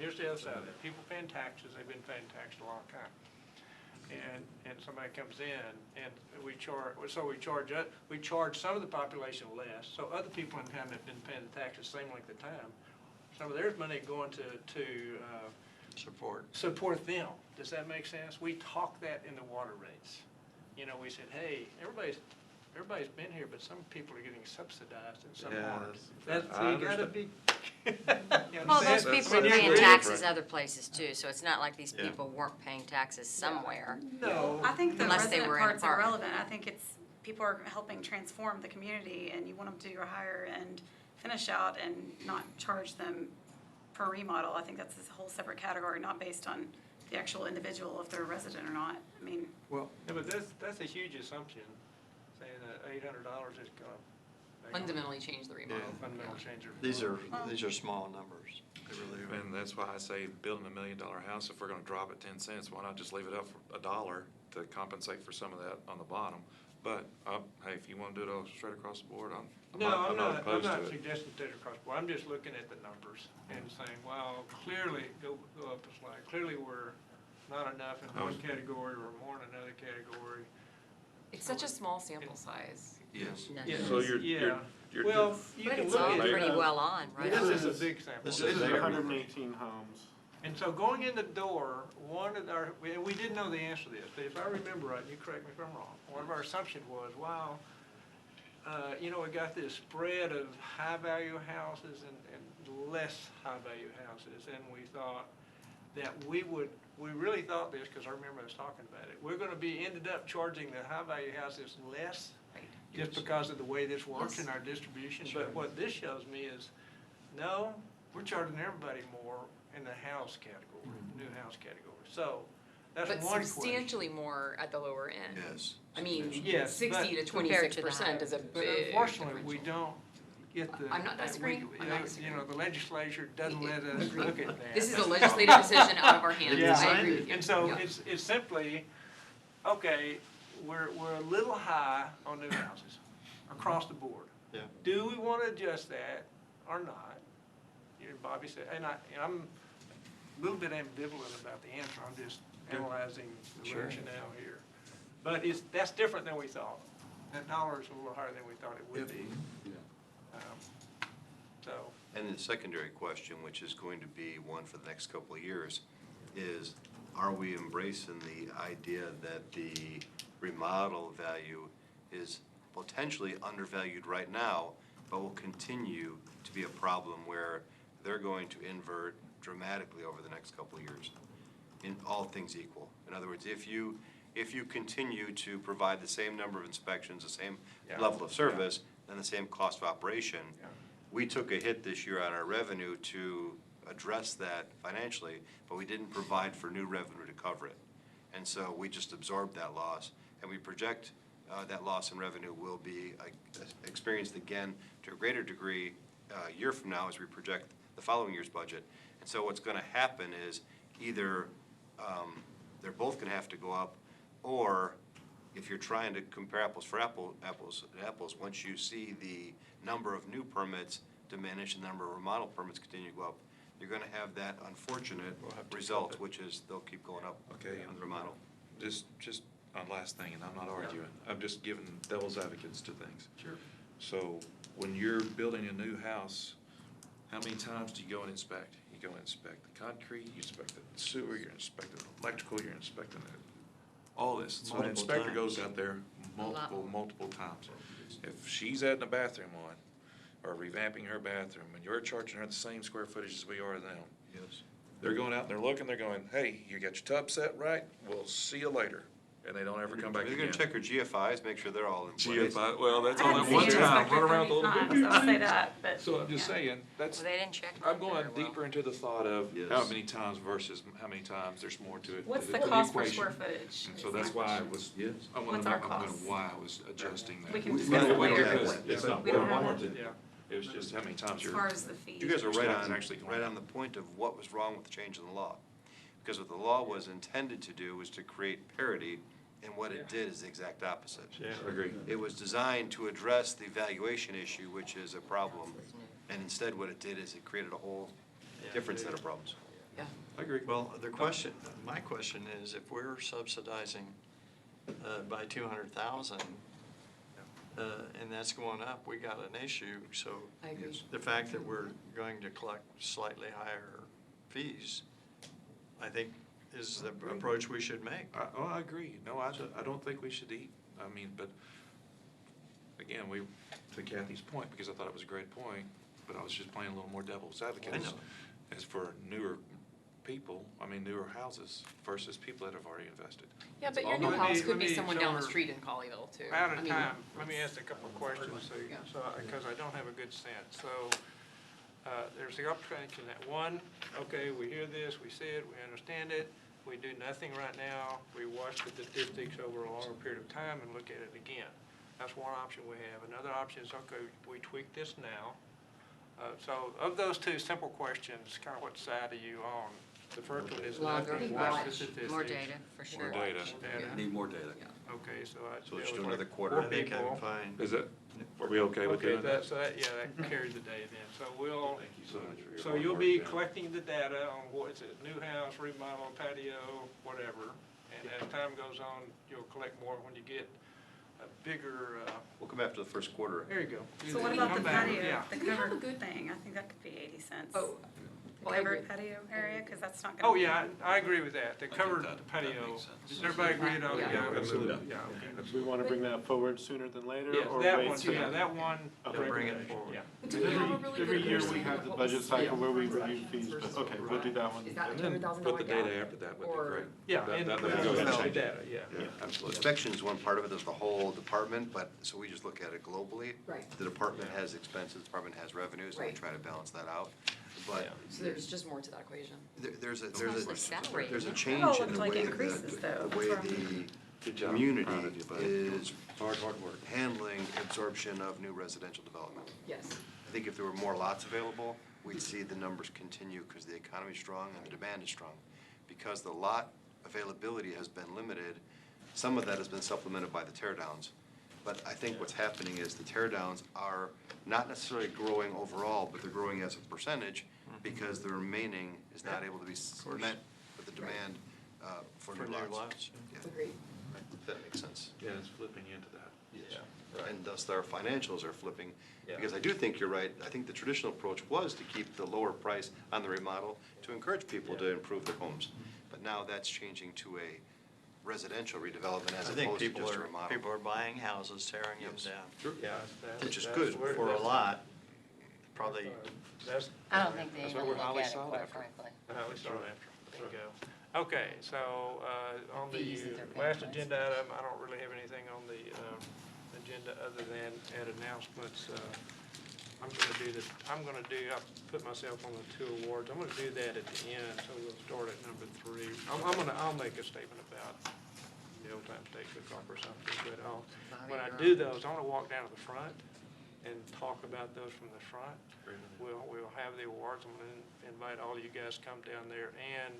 People paying taxes, they've been paying tax a long time. And somebody comes in, and we charge some of the population less, so other people in town that have been paying the taxes same length of time, some of their money going to support them. Does that make sense? We talk that in the water rates. We said, hey, everybody's everybody's been here, but some people are getting subsidized and some Yeah, aren't. that's- That's, I you gotta understand. be. You Well, understand? those people are When you're paying here- taxes other places too, so it's not like these Yeah. people weren't paying taxes somewhere. No. I think the Unless they resident were in a part's apartment. irrelevant. I think it's, people are helping transform the community and you want them to do your hire and finish out and not charge them per remodel. I think that's a whole separate category, not based on the actual individual, if they're a resident or not. I mean, Well, yeah, but that's a huge assumption, saying that $800 is gonna. Fundamentally change the remodel. Fundamental change. of- These are small numbers. They really are. And that's why I say building $1 million house, if we're gonna drop it 10 cents, why not just leave it up for $1 to compensate for some of that on the bottom? But, hey, if you wanna do it all straight across the board, I'm No, not I'm opposed to not it. suggesting straight across the board. I'm just looking at the numbers and saying, well, clearly, go up a slide. Clearly, we're not enough in one category or more in another category. It's such a small sample size. Yes. No. Yeah, So you're well, you But can it's look all at it. pretty well on, right? This is a big sample. This This is is very- 118 homes. And so going in the door, one of our, we didn't know the answer to this, but if I remember right, and you correct me if I'm wrong, one of our assumptions was, wow, we got this spread of high-value houses and less high-value houses, and we thought that we really thought this, because I remember us talking about it, we're gonna ended up charging the high-value houses less just because of the way this works in our distribution, but what this shows me is, no, we're charging everybody more in the house category, new house category, so that's But one question. substantially more at the lower end. Yes. I mean, Yes, 60 to Compared to the 26% is a But big unfortunately, we differential. don't get the. I'm not disagreeing. I'm not disagreeing. The legislature doesn't let us look at that. This is a legislative decision out of our hands. Yeah, I agree with you. and so Yeah. it's simply, okay, we're a little high on new houses across the board. Yeah. Do we want to adjust that or not? Bobby said, and I'm a little bit ambivalent about the answer, I'm just analyzing the Sure. rationale here. But that's different than we thought. That dollar is a little higher than we thought it would be. So, And the secondary question, which is going to be one for the next couple of years, is are we embracing the idea that the remodel value is potentially undervalued right now, but will continue to be a problem where they're going to invert dramatically over the next couple of years, in all things equal. In other words, if you continue to provide the same number of inspections, the same Yeah. level of service, and the same cost of operation, Yeah. we took a hit this year on our revenue to address that financially, but we didn't provide for new revenue to cover it. And so we just absorbed that loss, and we project that loss in revenue will be experienced again to a greater degree a year from now as we project the following year's budget. And so what's gonna happen is either they're both gonna have to go up, or if you're trying to compare apples for apples, once you see the number of new permits diminish and the number of remodel permits continue to go up, you're gonna have that unfortunate result, which is they'll keep going up Okay, on the remodel. Just on last thing, and I'm not arguing, I'm just giving devil's advocates to things. Sure. So when you're building a new house, how many times do you go and inspect? You go and inspect the concrete, you inspect the sewer, you're inspecting the electrical, you're inspecting all this. So an Multiple inspector times. goes out there multiple times. If she's adding a bathroom on, or revamping her bathroom, and you're charging her the same square footage as we are now, Yes. they're going out and they're looking, they're going, hey, you got your tub set right? We'll see you later. And they don't ever come back They're again. gonna check her GFIs, make sure they're all in place. GFI, well, that's I all haven't at one seen an time, inspector run around with a little times, bit. I would say that, but. So I'm just yeah. saying, that's, Well, they didn't check. I'm that going very well. deeper into the thought of Yes. how many times versus how many times, there's more to it. What's to the cost per equation. square footage? And so is that's my why I question. was, Yes. I wanted What's to our make my point cost? of why I was adjusting that. We can No, discuss it we don't, later. because it's not We don't have warranted. Yeah. It was just how many times As you're. far as the fees. You guys are Your right staff is on, actually going right up. on the point of what was wrong with the change in the law. Because what the law was intended to do was to create parity, and what it did is the exact opposite. Yeah, I agree. It was designed to address the valuation issue, which is a problem, and instead what it did is it created a whole different set of problems. Yeah. I agree. Well, my question is, if we're subsidizing by 200,000, and that's going up, we got an issue, so. I agree. The fact that we're going to collect slightly higher fees, I think, is the approach we should make. I agree. No, I don't think we should eat. I mean, but again, to Kathy's point, because I thought it was a great point, but I was just playing a little more devil's advocate. I know. As for newer people, I mean, newer houses versus people that have already invested. Yeah, but It's your new all- Let me- house could let be me- someone so down the we're street in Colleyville too. Out I of mean, time, let me ask a couple of questions, because I don't have a good sense. So, there's the opportunity that one, okay, we hear this, we see it, we understand it, we do nothing right now, we watch the statistics over a longer period of time and look at it again. That's one option we have. Another option is, okay, we tweak this now. So of those two simple questions, kind of what side are you on? The first one is Longer nothing, watch, watch the statistics. more data, for sure. More data. Data. Need more data. Okay, so I. So let's it do was another like quarter. four I think I'm people. fine. Is it, are we okay with Okay, doing that? so that, yeah, that carries the day then. So we'll, Thank you so much for your so hard you'll work, be Dan. collecting the data on what is it, new house, remodel, patio, whatever. And as time goes on, you'll collect more when you get a bigger, We'll come after the first quarter. there you go. So what about the Come back, patio, yeah. the covered thing? I think that could be 80 cents. Oh, The well, I agree. covered patio area, because that's not gonna. Oh, yeah, I agree with that. The covered that patio. makes sense. Does everybody agree on, Yeah. yeah, Absolutely. yeah, okay. Do we want to bring that forward sooner than later? Yeah, or that wait one, till- yeah, that one. Okay. Bring it forward. Yeah. Do we have a really Every good year we understanding have of the what budget was cycle where we spent review fees, versus but okay, we'll do that one. Is that And then $200,000 put the data gap? after that would be Or- great. Yeah, That- and that would the go ahead and the change it. data, yeah. Yeah, absolutely. Inspection is one part of it, there's the whole department, but, so we just look at it globally. Right. The department has expenses, the department has revenues, and we Right. try to balance that out. But So there's just more to that equation. there's mostly salary, there's a isn't it? change all in looked the like way increases, though. the way That's what the Good job. community Proud of you, buddy. is Hard work. handling absorption of new residential development. Yes. I think if there were more lots available, we'd see the numbers continue because the economy's strong and the demand is strong. Because the lot availability has been limited, some of that has been supplemented by the tear downs. But I think what's happening is the tear downs are not necessarily growing overall, but they're growing as a percentage because the remaining is not able to be met with the demand for new lots. Yeah. Agreed. If that makes sense. Yeah, it's flipping into that. And thus our financials are flipping. Yeah. Because I do think you're right. I think the traditional approach was to keep the lower price on the remodel to encourage people to improve their homes. But now that's changing to a residential redevelopment as I think opposed to people just a are, remodel. people are buying houses, tearing them Yes. down. Yeah, that's- Which is that's good where- For a that's- lot, probably, That's. I don't think they that's even what we're look highly at it, sought quite after. frankly. Highly sought after. There you go. Okay, so, on the Fees that they're paying last for it. agenda item, I don't really have anything on the, agenda other than add announcements. I'll put myself on the two awards. I'm gonna do that at the end, so we'll start at number 3. I'll make a statement about the old time state cook-off or something, but when I do those, I'm gonna walk down to the front and talk about those from the front. We'll have the awards. I'm gonna invite all of you guys to come down there, and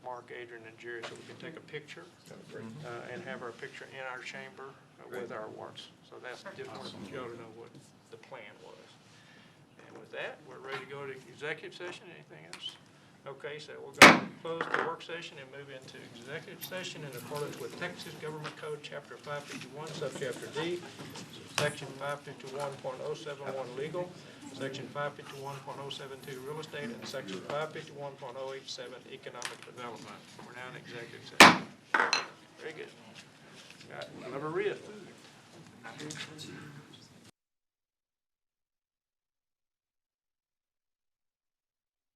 Mark, Adrian, and Jerry, so we can take a picture, and have our picture in our chamber with our awards. So that's just wanted you all to know what the plan was. And with that, we're ready to go to executive session. Anything else? Okay, so we're going to close the work session and move into executive session in accordance with Texas Government Code, Chapter 551, Subchapter D, Section 551.071 legal, Section 551.072 real estate, and Section 551.087 economic development. We're now in executive session. Very good. Got Maria food.